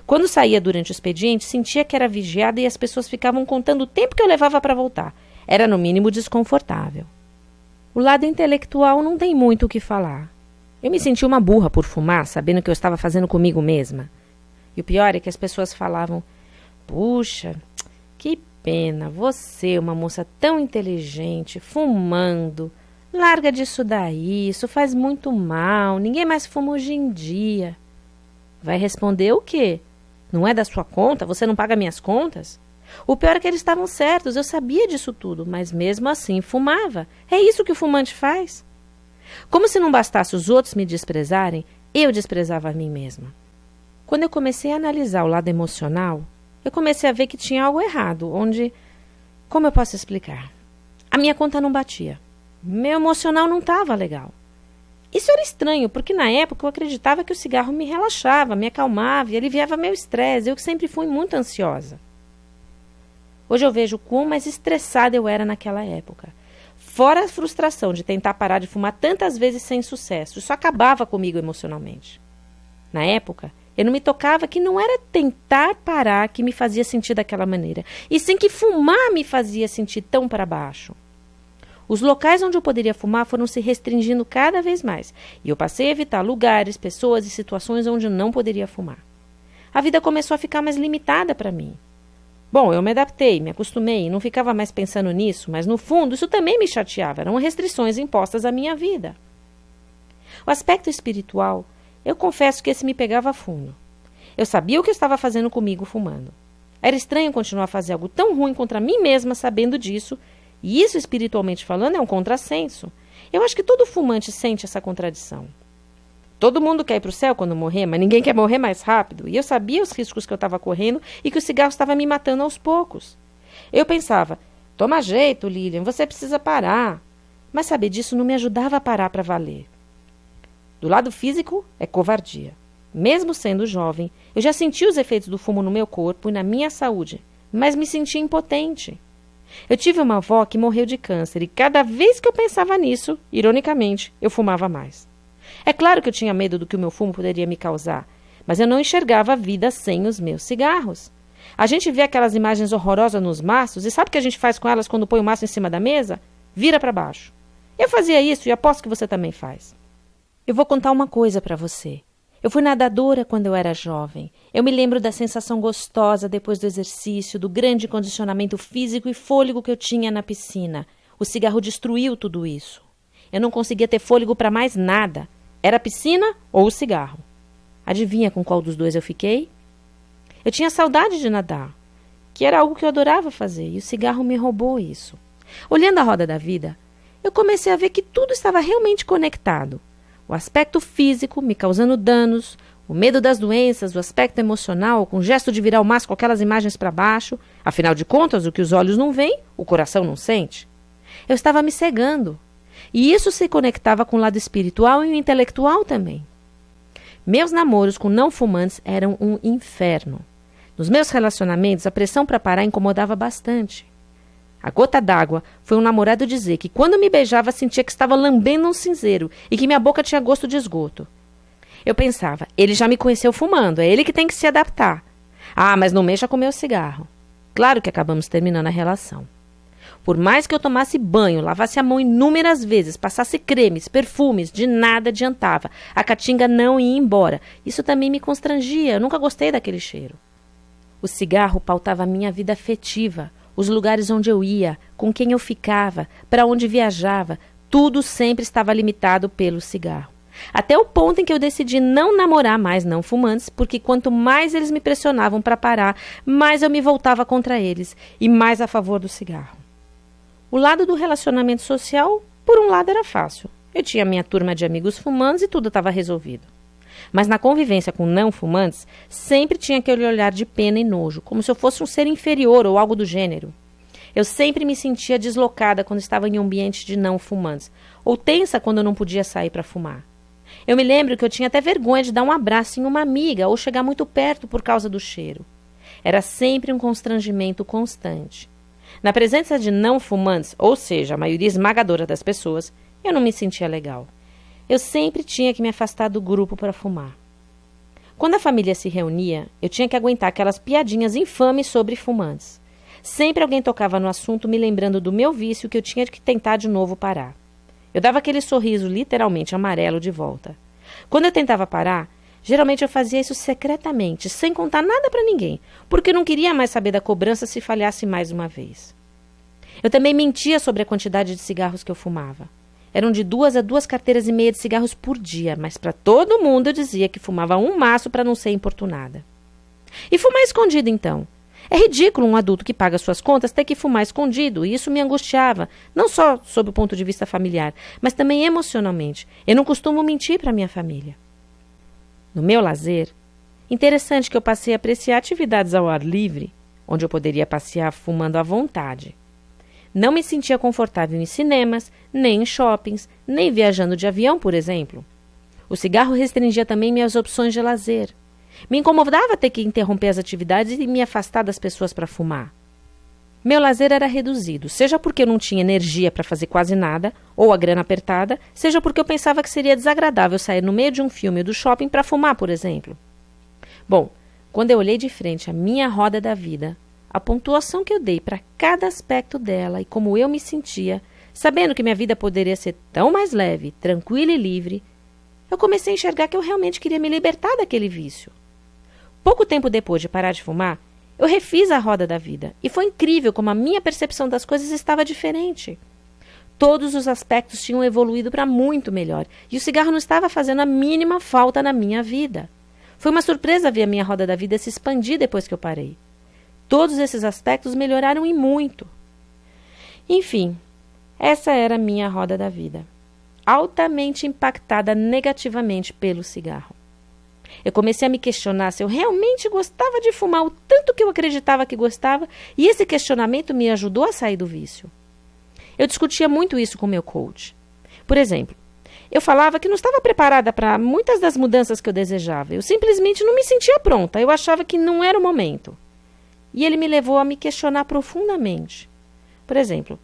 [SPEAKER 1] Quando saía durante o expediente, sentia que era vigiada e as pessoas ficavam contando o tempo que eu levava para voltar. Era no mínimo desconfortável. O lado intelectual não tem muito o que falar. Eu me senti uma burra por fumar, sabendo o que eu estava fazendo comigo mesma. E o pior é que as pessoas falavam: puxa, que pena, você, uma moça tão inteligente, fumando. Larga disso daí, isso faz muito mal, ninguém mais fuma hoje em dia. Vai responder o quê? Não é da sua conta? Você não paga minhas contas? O pior é que eles estavam certos, eu sabia disso tudo, mas mesmo assim fumava. É isso que o fumante faz. Como se não bastasse os outros me desprezarem, eu desprezava a mim mesma. Quando eu comecei a analisar o lado emocional, eu comecei a ver que tinha algo errado, onde... Como eu posso explicar? A minha conta não batia. Meu emocional não estava legal. Isso era estranho, porque na época eu acreditava que o cigarro me relaxava, me acalmava e aliviava meu estresse. Eu que sempre fui muito ansiosa. Hoje eu vejo quão mais estressada eu era naquela época. Fora a frustração de tentar parar de fumar tantas vezes sem sucesso. Isso acabava comigo emocionalmente. Na época, eu não me tocava que não era tentar parar que me fazia sentir daquela maneira, e sim que fumar me fazia sentir tão para baixo. Os locais onde eu poderia fumar foram se restringindo cada vez mais, e eu passei a evitar lugares, pessoas e situações onde eu não poderia fumar. A vida começou a ficar mais limitada para mim. Bom, eu me adaptei, me acostumei, não ficava mais pensando nisso, mas no fundo isso também me chateava, eram restrições impostas à minha vida. O aspecto espiritual, eu confesso que esse me pegava a fundo. Eu sabia o que eu estava fazendo comigo fumando. Era estranho continuar a fazer algo tão ruim contra mim mesma sabendo disso, e isso, espiritualmente falando, é um contrassenso. Eu acho que todo fumante sente essa contradição. Todo mundo quer ir para o céu quando morrer, mas ninguém quer morrer mais rápido. E eu sabia os riscos que eu estava correndo e que o cigarro estava me matando aos poucos. Eu pensava, toma jeito, Lilian, você precisa parar. Mas saber disso não me ajudava a parar para valer. Do lado físico, é covardia. Mesmo sendo jovem, eu já senti os efeitos do fumo no meu corpo e na minha saúde, mas me sentia impotente. Eu tive uma avó que morreu de câncer e cada vez que eu pensava nisso, ironicamente, eu fumava mais. É claro que eu tinha medo do que o meu fumo poderia me causar, mas eu não enxergava a vida sem os meus cigarros. A gente vê aquelas imagens horrorosas nos maços e sabe o que a gente faz com elas quando põe o maço em cima da mesa? Vira para baixo. Eu fazia isso e aposto que você também faz. Eu vou contar uma coisa para você. Eu fui nadadora quando eu era jovem. Eu me lembro da sensação gostosa depois do exercício, do grande condicionamento físico e fôlego que eu tinha na piscina. O cigarro destruiu tudo isso. Eu não conseguia ter fôlego para mais nada. Era a piscina ou o cigarro. Adivinha com qual dos dois eu fiquei? Eu tinha saudade de nadar, que era algo que eu adorava fazer, e o cigarro me roubou isso. Olhando a roda da vida, eu comecei a ver que tudo estava realmente conectado. O aspecto físico me causando danos, o medo das doenças, o aspecto emocional, com o gesto de virar o maço com aquelas imagens para baixo. Afinal de contas, o que os olhos não veem, o coração não sente. Eu estava me cegando. E isso se conectava com o lado espiritual e o intelectual também. Meus namoros com não fumantes eram um inferno. Nos meus relacionamentos, a pressão para parar incomodava bastante. A gota d'água foi um namorado dizer que quando me beijava sentia que estava lambendo um cinzeiro e que minha boca tinha gosto de esgoto. Eu pensava, ele já me conheceu fumando, é ele que tem que se adaptar. Ah, mas não mexa com meu cigarro. Claro que acabamos terminando a relação. Por mais que eu tomasse banho, lavasse a mão inúmeras vezes, passasse cremes, perfumes, de nada adiantava. A caatinga não ia embora. Isso também me constrangia, eu nunca gostei daquele cheiro. O cigarro pautava a minha vida afetiva, os lugares onde eu ia, com quem eu ficava, para onde viajava, tudo sempre estava limitado pelo cigarro. Até o ponto em que eu decidi não namorar mais não fumantes, porque quanto mais eles me pressionavam para parar, mais eu me voltava contra eles e mais a favor do cigarro. O lado do relacionamento social, por um lado, era fácil. Eu tinha minha turma de amigos fumantes e tudo estava resolvido. Mas na convivência com não fumantes, sempre tinha aquele olhar de pena e nojo, como se eu fosse um ser inferior ou algo do gênero. Eu sempre me sentia deslocada quando estava em um ambiente de não fumantes, ou tensa quando eu não podia sair para fumar. Eu me lembro que eu tinha até vergonha de dar um abraço em uma amiga ou chegar muito perto por causa do cheiro. Era sempre um constrangimento constante. Na presença de não fumantes, ou seja, a maioria esmagadora das pessoas, eu não me sentia legal. Eu sempre tinha que me afastar do grupo para fumar. Quando a família se reunia, eu tinha que aguentar aquelas piadinhas infames sobre fumantes. Sempre alguém tocava no assunto me lembrando do meu vício que eu tinha que tentar de novo parar. Eu dava aquele sorriso literalmente amarelo de volta. Quando eu tentava parar, geralmente eu fazia isso secretamente, sem contar nada para ninguém, porque eu não queria mais saber da cobrança se falhasse mais uma vez. Eu também mentia sobre a quantidade de cigarros que eu fumava. Eram de 2 a 2 carteiras e meia de cigarros por dia, mas para todo mundo eu dizia que fumava um maço para não ser importunada. E fumar escondido, então? É ridículo um adulto que paga suas contas ter que fumar escondido, e isso me angustiava, não só sob o ponto de vista familiar, mas também emocionalmente. Eu não costumo mentir para minha família. No meu lazer, interessante que eu passei a apreciar atividades ao ar livre, onde eu poderia passear fumando à vontade. Não me sentia confortável em cinemas, nem em shoppings, nem viajando de avião, por exemplo. O cigarro restringia também minhas opções de lazer. Me incomodava ter que interromper as atividades e me afastar das pessoas para fumar. Meu lazer era reduzido, seja porque eu não tinha energia para fazer quase nada, ou a grana apertada, seja porque eu pensava que seria desagradável sair no meio de um filme ou do shopping para fumar, por exemplo. Bom, quando eu olhei de frente a minha roda da vida, a pontuação que eu dei para cada aspecto dela e como eu me sentia, sabendo que minha vida poderia ser tão mais leve, tranquila e livre, eu comecei a enxergar que eu realmente queria me libertar daquele vício. Pouco tempo depois de parar de fumar, eu refiz a roda da vida e foi incrível como a minha percepção das coisas estava diferente. Todos os aspectos tinham evoluído para muito melhor e o cigarro não estava fazendo a mínima falta na minha vida. Foi uma surpresa ver a minha roda da vida se expandir depois que eu parei. Todos esses aspectos melhoraram e muito. Enfim, essa era a minha roda da vida, altamente impactada negativamente pelo cigarro. Eu comecei a me questionar se eu realmente gostava de fumar o tanto que eu acreditava que gostava, e esse questionamento me ajudou a sair do vício. Eu discutia muito isso com meu coach. Por exemplo, eu falava que não estava preparada para muitas das mudanças que eu desejava. Eu simplesmente não me sentia pronta, eu achava que não era o momento. E ele me levou a me questionar profundamente. Por exemplo,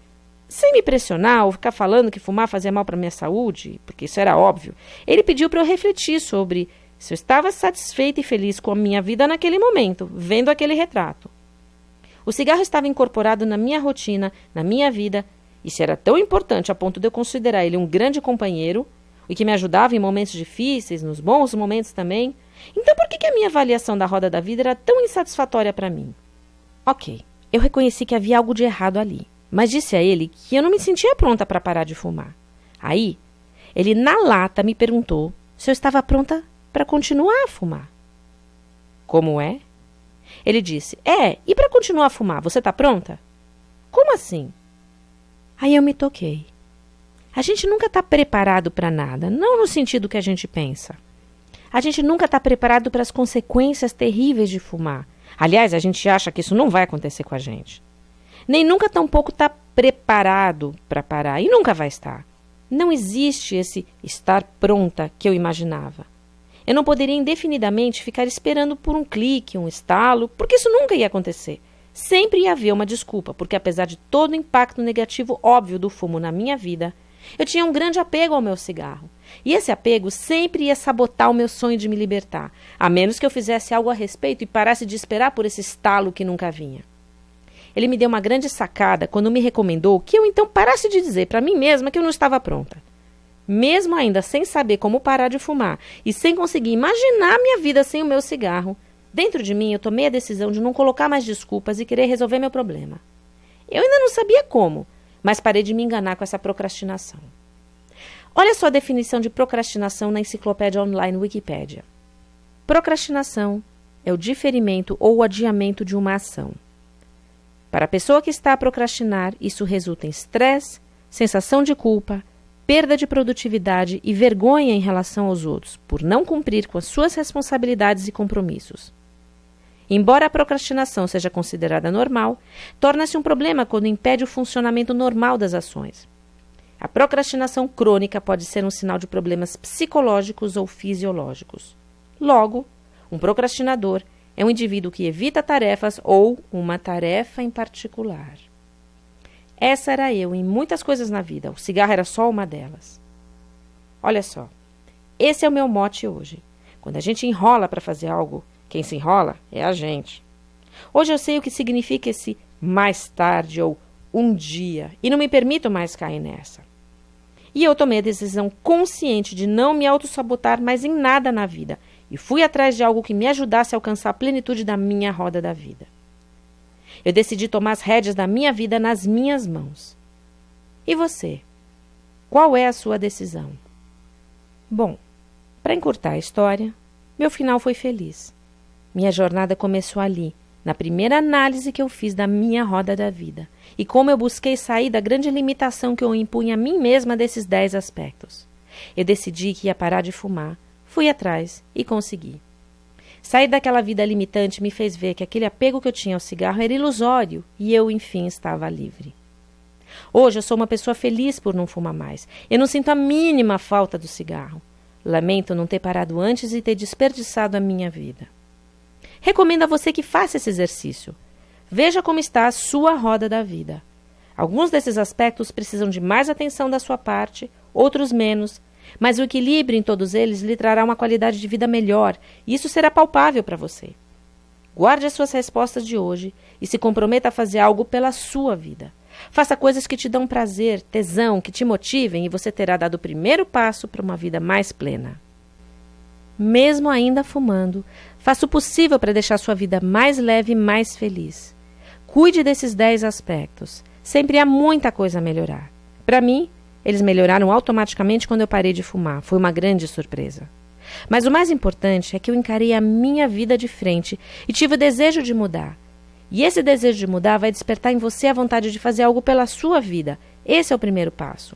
[SPEAKER 1] sem me pressionar ou ficar falando que fumar fazia mal para a minha saúde, porque isso era óbvio, ele pediu para eu refletir sobre se eu estava satisfeita e feliz com a minha vida naquele momento, vendo aquele retrato. O cigarro estava incorporado na minha rotina, na minha vida, e se era tão importante a ponto de eu considerar ele um grande companheiro, e que me ajudava em momentos difíceis, nos bons momentos também, então por que a minha avaliação da roda da vida era tão insatisfatória para mim? Ok, eu reconheci que havia algo de errado ali, mas disse a ele que eu não me sentia pronta para parar de fumar. Aí, ele na lata me perguntou se eu estava pronta para continuar a fumar. Como é? Ele disse, e para continuar a fumar, você está pronta? Como assim? Aí eu me toquei. A gente nunca está preparado para nada, não no sentido que a gente pensa. A gente nunca está preparado para as consequências terríveis de fumar. Aliás, a gente acha que isso não vai acontecer com a gente. Nem nunca tampouco está preparado para parar, e nunca vai estar. Não existe esse estar pronta que eu imaginava. Eu não poderia indefinidamente ficar esperando por um clique, um estalo, porque isso nunca ia acontecer. Sempre ia haver uma desculpa, porque apesar de todo o impacto negativo óbvio do fumo na minha vida, eu tinha um grande apego ao meu cigarro. E esse apego sempre ia sabotar o meu sonho de me libertar, a menos que eu fizesse algo a respeito e parasse de esperar por esse estalo que nunca vinha. Ele me deu uma grande sacada quando me recomendou que eu então parasse de dizer para mim mesma que eu não estava pronta. Mesmo ainda sem saber como parar de fumar e sem conseguir imaginar minha vida sem o meu cigarro, dentro de mim eu tomei a decisão de não colocar mais desculpas e querer resolver meu problema. Eu ainda não sabia como, mas parei de me enganar com essa procrastinação. Olha só a definição de procrastinação na enciclopédia online Wikipédia. Procrastinação é o diferimento ou o adiamento de uma ação. Para a pessoa que está a procrastinar, isso resulta em estresse, sensação de culpa, perda de produtividade e vergonha em relação aos outros, por não cumprir com as suas responsabilidades e compromissos. Embora a procrastinação seja considerada normal, torna-se um problema quando impede o funcionamento normal das ações. A procrastinação crônica pode ser um sinal de problemas psicológicos ou fisiológicos. Logo, um procrastinador é um indivíduo que evita tarefas ou uma tarefa em particular. Essa era eu em muitas coisas na vida, o cigarro era só uma delas. Olha só, esse é o meu mote hoje. Quando a gente enrola para fazer algo, quem se enrola é a gente. Hoje eu sei o que significa esse mais tarde ou um dia e não me permito mais cair nessa. E eu tomei a decisão consciente de não me autossabotar mais em nada na vida e fui atrás de algo que me ajudasse a alcançar a plenitude da minha roda da vida. Eu decidi tomar as rédeas da minha vida nas minhas mãos. E você? Qual é a sua decisão? Bom, para encurtar a história, meu final foi feliz. Minha jornada começou ali, na primeira análise que eu fiz da minha roda da vida, e como eu busquei sair da grande limitação que eu impunha a mim mesma desses 10 aspectos. Eu decidi que ia parar de fumar, fui atrás e consegui. Sair daquela vida limitante me fez ver que aquele apego que eu tinha ao cigarro era ilusório e eu, enfim, estava livre. Hoje eu sou uma pessoa feliz por não fumar mais. Eu não sinto a mínima falta do cigarro. Lamento não ter parado antes e ter desperdiçado a minha vida. Recomendo a você que faça esse exercício. Veja como está a sua roda da vida. Alguns desses aspectos precisam de mais atenção da sua parte, outros menos, mas o equilíbrio em todos eles lhe trará uma qualidade de vida melhor e isso será palpável para você. Guarde as suas respostas de hoje e se comprometa a fazer algo pela sua vida. Faça coisas que te dão prazer, tesão, que te motivem e você terá dado o primeiro passo para uma vida mais plena. Mesmo ainda fumando, faça o possível para deixar sua vida mais leve e mais feliz. Cuide desses 10 aspectos. Sempre há muita coisa a melhorar. Para mim, eles melhoraram automaticamente quando eu parei de fumar. Foi uma grande surpresa. Mas o mais importante é que eu encarei a minha vida de frente e tive o desejo de mudar. E esse desejo de mudar vai despertar em você a vontade de fazer algo pela sua vida. Esse é o primeiro passo.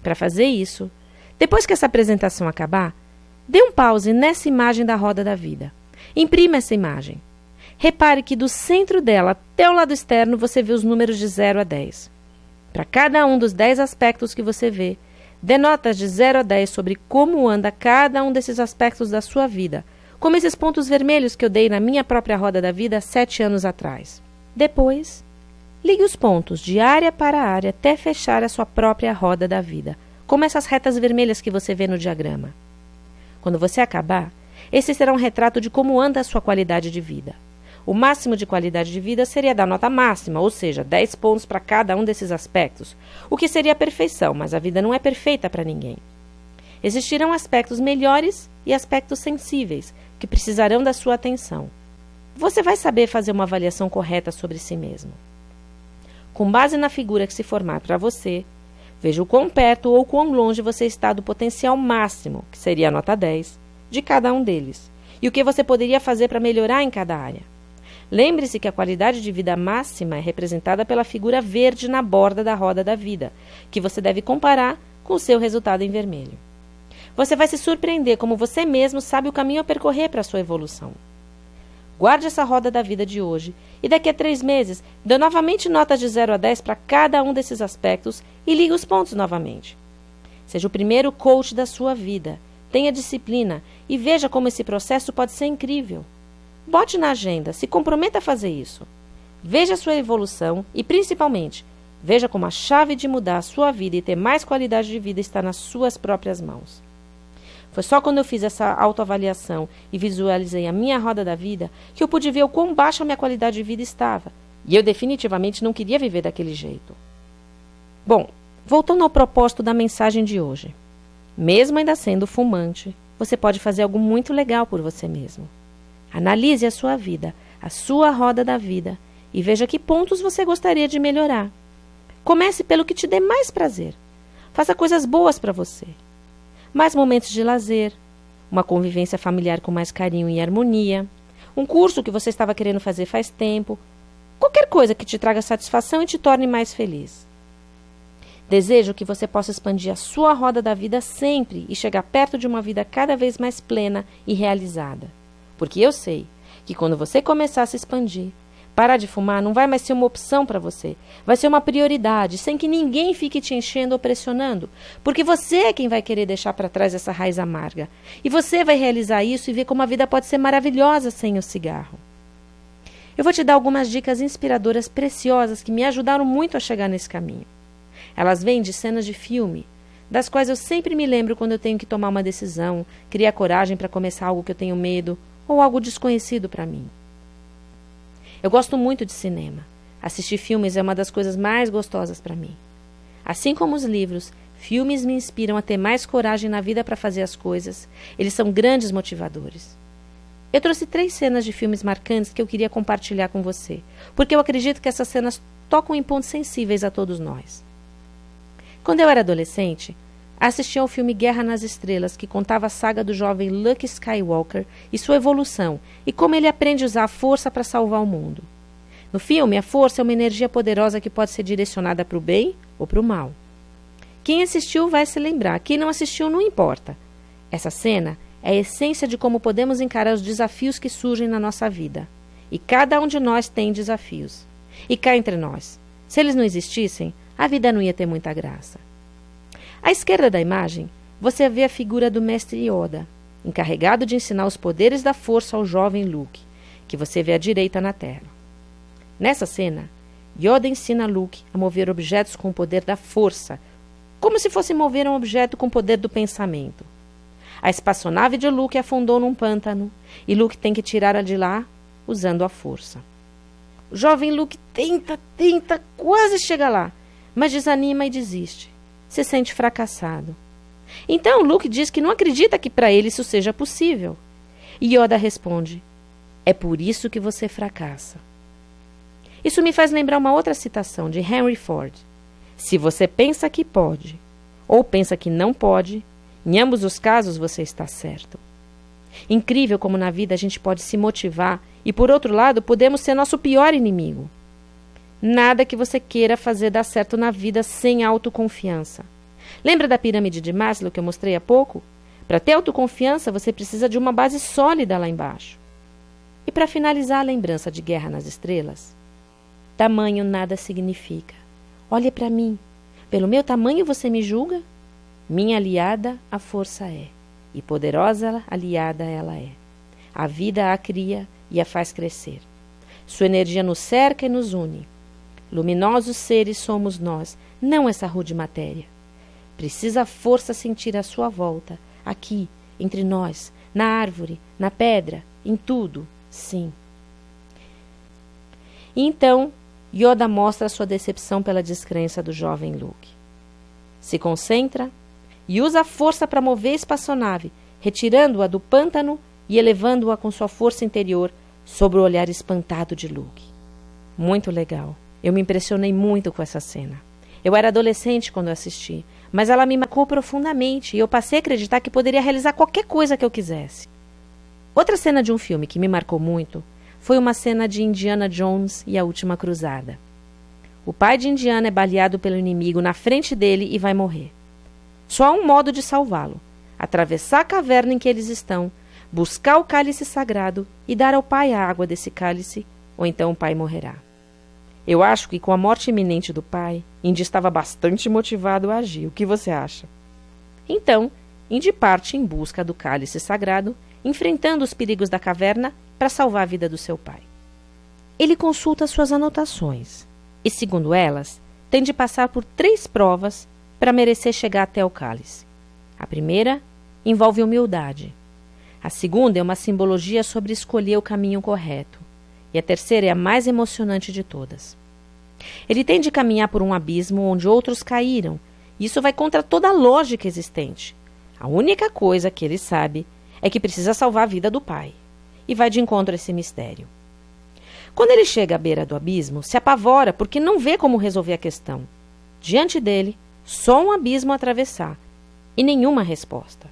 [SPEAKER 1] Para fazer isso, depois que essa apresentação acabar, dê um pause nessa imagem da roda da vida. Imprima essa imagem. Repare que do centro dela até o lado externo você vê os números de 0 a 10. Para cada um dos 10 aspectos que você vê, dê notas de 0 a 10 sobre como anda cada um desses aspectos da sua vida, como esses pontos vermelhos que eu dei na minha própria roda da vida há 7 anos atrás. Depois, ligue os pontos de área para área até fechar a sua própria roda da vida, como essas retas vermelhas que você vê no diagrama. Quando você acabar, esse será um retrato de como anda a sua qualidade de vida. O máximo de qualidade de vida seria da nota máxima, ou seja, 10 pontos para cada um desses aspectos, o que seria a perfeição, mas a vida não é perfeita para ninguém. Existirão aspectos melhores e aspectos sensíveis, que precisarão da sua atenção. Você vai saber fazer uma avaliação correta sobre si mesmo. Com base na figura que se formar para você, veja o quão perto ou quão longe você está do potencial máximo, que seria a nota 10, de cada um deles, e o que você poderia fazer para melhorar em cada área. Lembre-se que a qualidade de vida máxima é representada pela figura verde na borda da roda da vida, que você deve comparar com o seu resultado em vermelho. Você vai se surpreender como você mesmo sabe o caminho a percorrer para a sua evolução. Guarde essa roda da vida de hoje e daqui a 3 meses dê novamente notas de 0 a 10 para cada um desses aspectos e ligue os pontos novamente. Seja o primeiro coach da sua vida, tenha disciplina e veja como esse processo pode ser incrível. Bote na agenda, se comprometa a fazer isso. Veja a sua evolução e, principalmente, veja como a chave de mudar a sua vida e ter mais qualidade de vida está nas suas próprias mãos. Foi só quando eu fiz essa autoavaliação e visualizei a minha roda da vida que eu pude ver o quão baixa a minha qualidade de vida estava. E eu definitivamente não queria viver daquele jeito. Bom, voltando ao propósito da mensagem de hoje. Mesmo ainda sendo fumante, você pode fazer algo muito legal por você mesmo. Analise a sua vida, a sua roda da vida e veja que pontos você gostaria de melhorar. Comece pelo que te dê mais prazer. Faça coisas boas para você. Mais momentos de lazer, uma convivência familiar com mais carinho e harmonia, um curso que você estava querendo fazer faz tempo, qualquer coisa que te traga satisfação e te torne mais feliz. Desejo que você possa expandir a sua roda da vida sempre e chegar perto de uma vida cada vez mais plena e realizada. Porque eu sei que quando você começar a se expandir, parar de fumar não vai mais ser uma opção para você. Vai ser uma prioridade, sem que ninguém fique te enchendo ou pressionando. Porque você é quem vai querer deixar para trás essa raiz amarga. E você vai realizar isso e ver como a vida pode ser maravilhosa sem o cigarro. Eu vou te dar algumas dicas inspiradoras preciosas que me ajudaram muito a chegar nesse caminho. Elas vêm de cenas de filme, das quais eu sempre me lembro quando eu tenho que tomar uma decisão, criar coragem para começar algo que eu tenho medo ou algo desconhecido para mim. Eu gosto muito de cinema. Assistir filmes é uma das coisas mais gostosas para mim. Assim como os livros, Filmes me inspiram a ter mais coragem na vida para fazer as coisas. Eles são grandes motivadores. Eu trouxe 3 cenas de filmes marcantes que eu queria compartilhar com você, porque eu acredito que essas cenas tocam em pontos sensíveis a todos nós. Quando eu era adolescente, assisti ao filme Guerra nas Estrelas, que contava a saga do jovem Luke Skywalker e sua evolução, e como ele aprende a usar a força para salvar o mundo. No filme, a força é uma energia poderosa que pode ser direcionada para o bem ou para o mal. Quem assistiu vai se lembrar, quem não assistiu não importa. Essa cena é a essência de como podemos encarar os desafios que surgem na nossa vida. E cada um de nós tem desafios. E cá entre nós, se eles não existissem, a vida não ia ter muita graça. À esquerda da imagem, você vê a figura do mestre Yoda, encarregado de ensinar os poderes da força ao jovem Luke, que você vê à direita na tela. Nessa cena, Yoda ensina Luke a mover objetos com o poder da força, como se fosse mover um objeto com o poder do pensamento. A espaçonave de Luke afundou num pântano e Luke tem que tirá-la de lá usando a força. O jovem Luke tenta, quase chega lá, mas desanima e desiste. Se sente fracassado. Então Luke diz que não acredita que para ele isso seja possível. E Yoda responde: é por isso que você fracassa. Isso me faz lembrar uma outra citação de Henry Ford. Se você pensa que pode, ou pensa que não pode, em ambos os casos você está certo. Incrível como na vida a gente pode se motivar e, por outro lado, podemos ser nosso pior inimigo. Nada que você queira fazer dar certo na vida sem autoconfiança. Lembra da pirâmide de Maslow que eu mostrei há pouco? Para ter autoconfiança, você precisa de uma base sólida lá embaixo. E para finalizar a lembrança de Guerra nas Estrelas, tamanho nada significa. Olhe para mim. Pelo meu tamanho você me julga? Minha aliada a força é, e poderosa aliada ela é. A vida a cria e a faz crescer. Sua energia nos cerca e nos une. Luminosos seres somos nós, não essa rude matéria. Precisa a força sentir à sua volta, aqui, entre nós, na árvore, na pedra, em tudo, sim. E então, Yoda mostra sua decepção pela descrença do jovem Luke. Se concentra e usa a força para mover a espaçonave, retirando-a do pântano e elevando-a com sua força interior sobre o olhar espantado de Luke. Muito legal. Eu me impressionei muito com essa cena. Eu era adolescente quando assisti, mas ela me marcou profundamente e eu passei a acreditar que poderia realizar qualquer coisa que eu quisesse. Outra cena de um filme que me marcou muito foi uma cena de Indiana Jones e a Última Cruzada. O pai de Indiana é baleado pelo inimigo na frente dele e vai morrer. Só há um modo de salvá-lo: atravessar a caverna em que eles estão, buscar o cálice sagrado e dar ao pai a água desse cálice, ou então o pai morrerá. Eu acho que com a morte iminente do pai, Indy estava bastante motivado a agir. O que você acha? Então, Indy parte em busca do cálice sagrado, enfrentando os perigos da caverna para salvar a vida do seu pai. Ele consulta suas anotações e, segundo elas, tem de passar por 3 provas para merecer chegar até o cálice. A primeira envolve humildade. A segunda é uma simbologia sobre escolher o caminho correto. E a terceira é a mais emocionante de todas. Ele tem de caminhar por um abismo onde outros caíram, e isso vai contra toda a lógica existente. A única coisa que ele sabe é que precisa salvar a vida do pai, e vai de encontro a esse mistério. Quando ele chega à beira do abismo, se apavora porque não vê como resolver a questão. Diante dele, só um abismo a atravessar, e nenhuma resposta.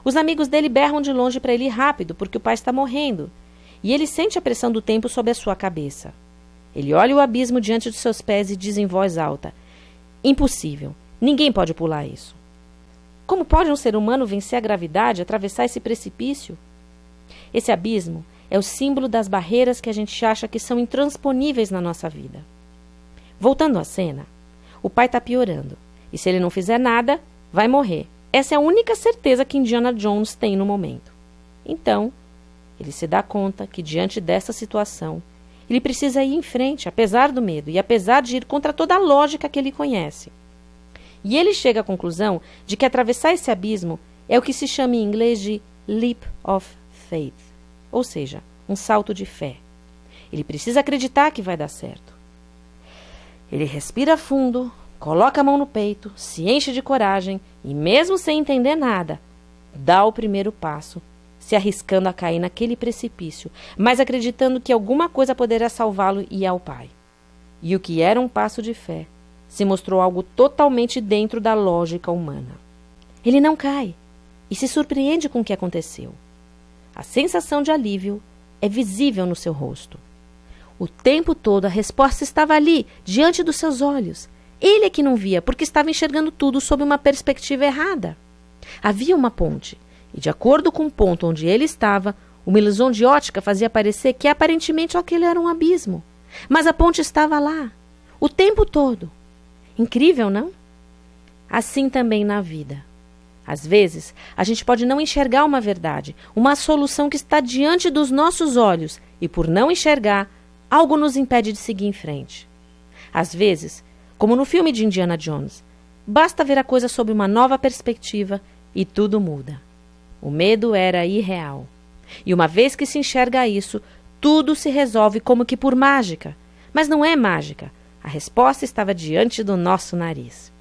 [SPEAKER 1] Os amigos dele berram de longe para ele ir rápido, porque o pai está morrendo, e ele sente a pressão do tempo sobre a sua cabeça. Ele olha o abismo diante dos seus pés e diz em voz alta: impossível, ninguém pode pular isso. Como pode um ser humano vencer a gravidade e atravessar esse precipício? Esse abismo é o símbolo das barreiras que a gente acha que são intransponíveis na nossa vida. Voltando à cena, o pai está piorando, e se ele não fizer nada, vai morrer. Essa é a única certeza que Indiana Jones tem no momento. Então, ele se dá conta que, diante dessa situação, ele precisa ir em frente, apesar do medo e apesar de ir contra toda a lógica que ele conhece. E ele chega à conclusão de que atravessar esse abismo é o que se chama em inglês de leap of faith, ou seja, um salto de fé. Ele precisa acreditar que vai dar certo. Ele respira fundo, coloca a mão no peito, se enche de coragem e, mesmo sem entender nada, dá o primeiro passo, se arriscando a cair naquele precipício, mas acreditando que alguma coisa poderá salvá-lo e ir ao Pai. E o que era um passo de fé se mostrou algo totalmente dentro da lógica humana. Ele não cai e se surpreende com o que aconteceu. A sensação de alívio é visível no seu rosto. O tempo todo a resposta estava ali, diante dos seus olhos. Ele é que não via, porque estava enxergando tudo sob uma perspectiva errada. Havia uma ponte, e de acordo com o ponto onde ele estava, uma ilusão de ótica fazia parecer que aparentemente aquele era um abismo. Mas a ponte estava lá, o tempo todo. Incrível, não? Assim também na vida. Às vezes, a gente pode não enxergar uma verdade, uma solução que está diante dos nossos olhos, e por não enxergar, algo nos impede de seguir em frente. Às vezes, como no filme de Indiana Jones, basta ver a coisa sob uma nova perspectiva e tudo muda. O medo era irreal. E uma vez que se enxerga isso, tudo se resolve como que por mágica. Mas não é mágica. A resposta estava diante do nosso nariz.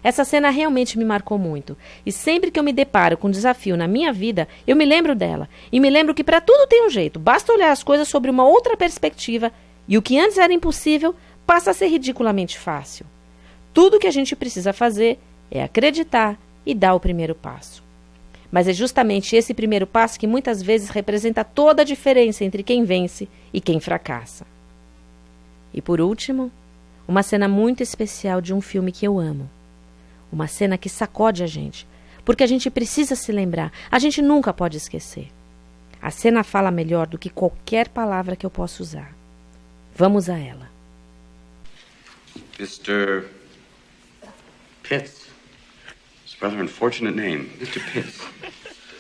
[SPEAKER 1] Essa cena realmente me marcou muito. E sempre que eu me deparo com um desafio na minha vida, eu me lembro dela. E me lembro que para tudo tem um jeito. Basta olhar as coisas sobre uma outra perspectiva. E o que antes era impossível passa a ser ridiculamente fácil. Tudo que a gente precisa fazer é acreditar e dar o primeiro passo. Mas é justamente esse primeiro passo que muitas vezes representa toda a diferença entre quem vence e quem fracassa. E por último, uma cena muito especial de um filme que eu amo. Uma cena que sacode a gente, porque a gente precisa se lembrar, a gente nunca pode esquecer. A cena fala melhor do que qualquer palavra que eu possa usar. Vamos a ela.
[SPEAKER 2] Mr. Pitts. It's a rather unfortunate name. Mr. Pitts.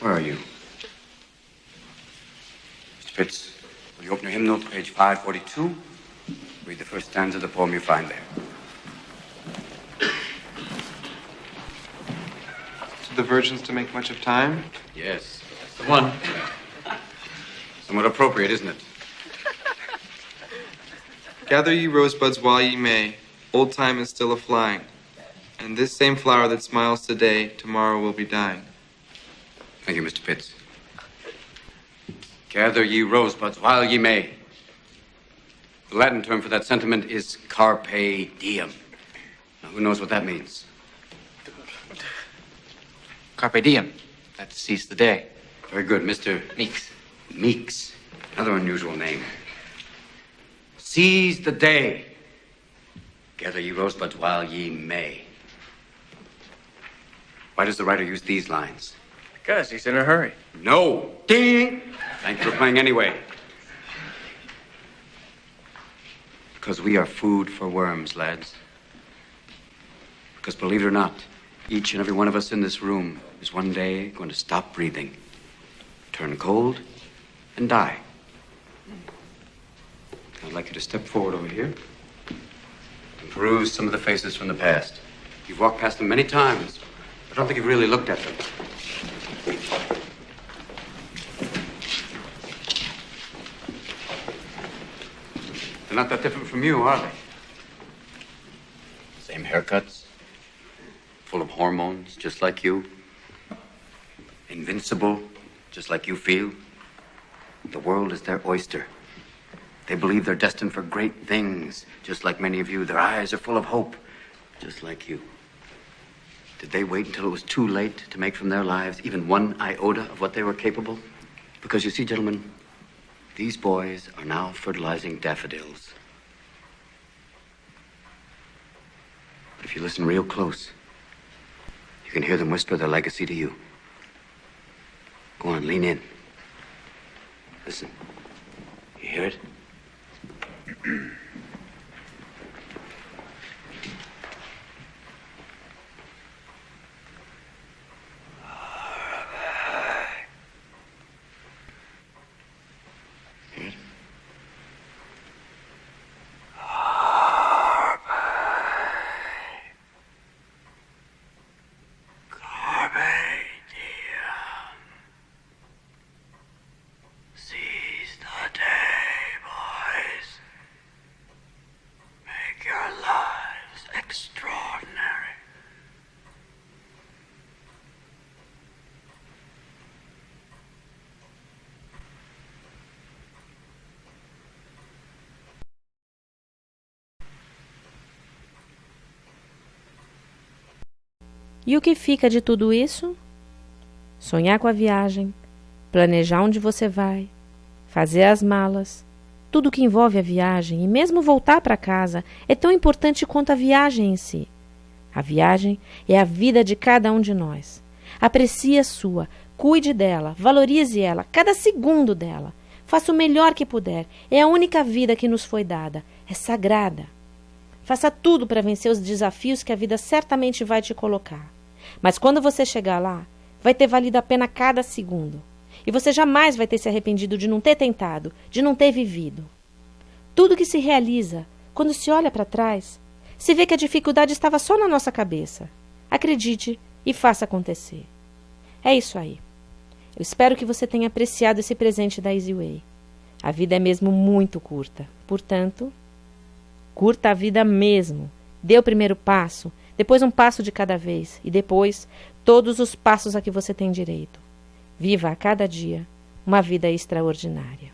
[SPEAKER 2] Where are you? Mr. Pitts, will you open your hymnal to page 542? Read the first stanza of the poem you find there.
[SPEAKER 3] Did the virgins to make much of time?
[SPEAKER 2] Yes, that's the one. Somewhat appropriate, isn't it?
[SPEAKER 3] Gather ye rosebuds while ye may, old time is still a-flying, and this same flower that smiles today, tomorrow will be dying.
[SPEAKER 2] Thank you, Mr. Pitts. Gather ye rosebuds while ye may. The Latin term for that sentiment is carpe diem. Now, who knows what that means?
[SPEAKER 4] Carpe diem. That's seize the day.
[SPEAKER 2] Very good, Mr.
[SPEAKER 4] Meeks.
[SPEAKER 2] Meeks. Another unusual name. Seize the day. Gather ye rosebuds while ye may. Why does the writer use these lines?
[SPEAKER 4] Because he's in a hurry.
[SPEAKER 2] No. Ding! Thank you for playing anyway. Because we are food for worms, lads. Because believe it or not, each and every one of us in this room is one day going to stop breathing, turn cold, and die. I'd like you to step forward over here and peruse some of the faces from the past. You've walked past them many times. I don't think you've really looked at them. They're not that different from you, are they? Same haircuts, full of hormones, just like you. Invincible, just like you feel. The world is their oyster. They believe they're destined for great things, just like many of you. Their eyes are full of hope, just like you. Did they wait until it was too late to make from their lives even one iota of what they were capable? Because you see, gentlemen, these boys are now fertilizing daffodils. But if you listen real close, you can hear them whisper their legacy to you. Go on, lean in. Listen. You hear it? Hear it? Seize the day, boys.
[SPEAKER 1] E o que fica de tudo isso? Sonhar com a viagem, planejar onde você vai, fazer as malas. Tudo que envolve a viagem e mesmo voltar para casa é tão importante quanto a viagem em si. A viagem é a vida de cada um de nós. Aprecie a sua, cuide dela, valorize ela, cada segundo dela. Faça o melhor que puder. É a única vida que nos foi dada. É sagrada. Faça tudo para vencer os desafios que a vida certamente vai te colocar. Mas quando você chegar lá, vai ter valido a pena cada segundo. E você jamais vai ter se arrependido de não ter tentado, de não ter vivido. Tudo que se realiza, quando se olha para trás, se vê que a dificuldade estava só na nossa cabeça. Acredite e faça acontecer. É isso aí. Eu espero que você tenha apreciado esse presente da Easy Way. A vida é mesmo muito curta. Portanto, curta a vida mesmo. Dê o primeiro passo, depois um passo de cada vez e depois todos os passos a que você tem direito. Viva a cada dia uma vida extraordinária.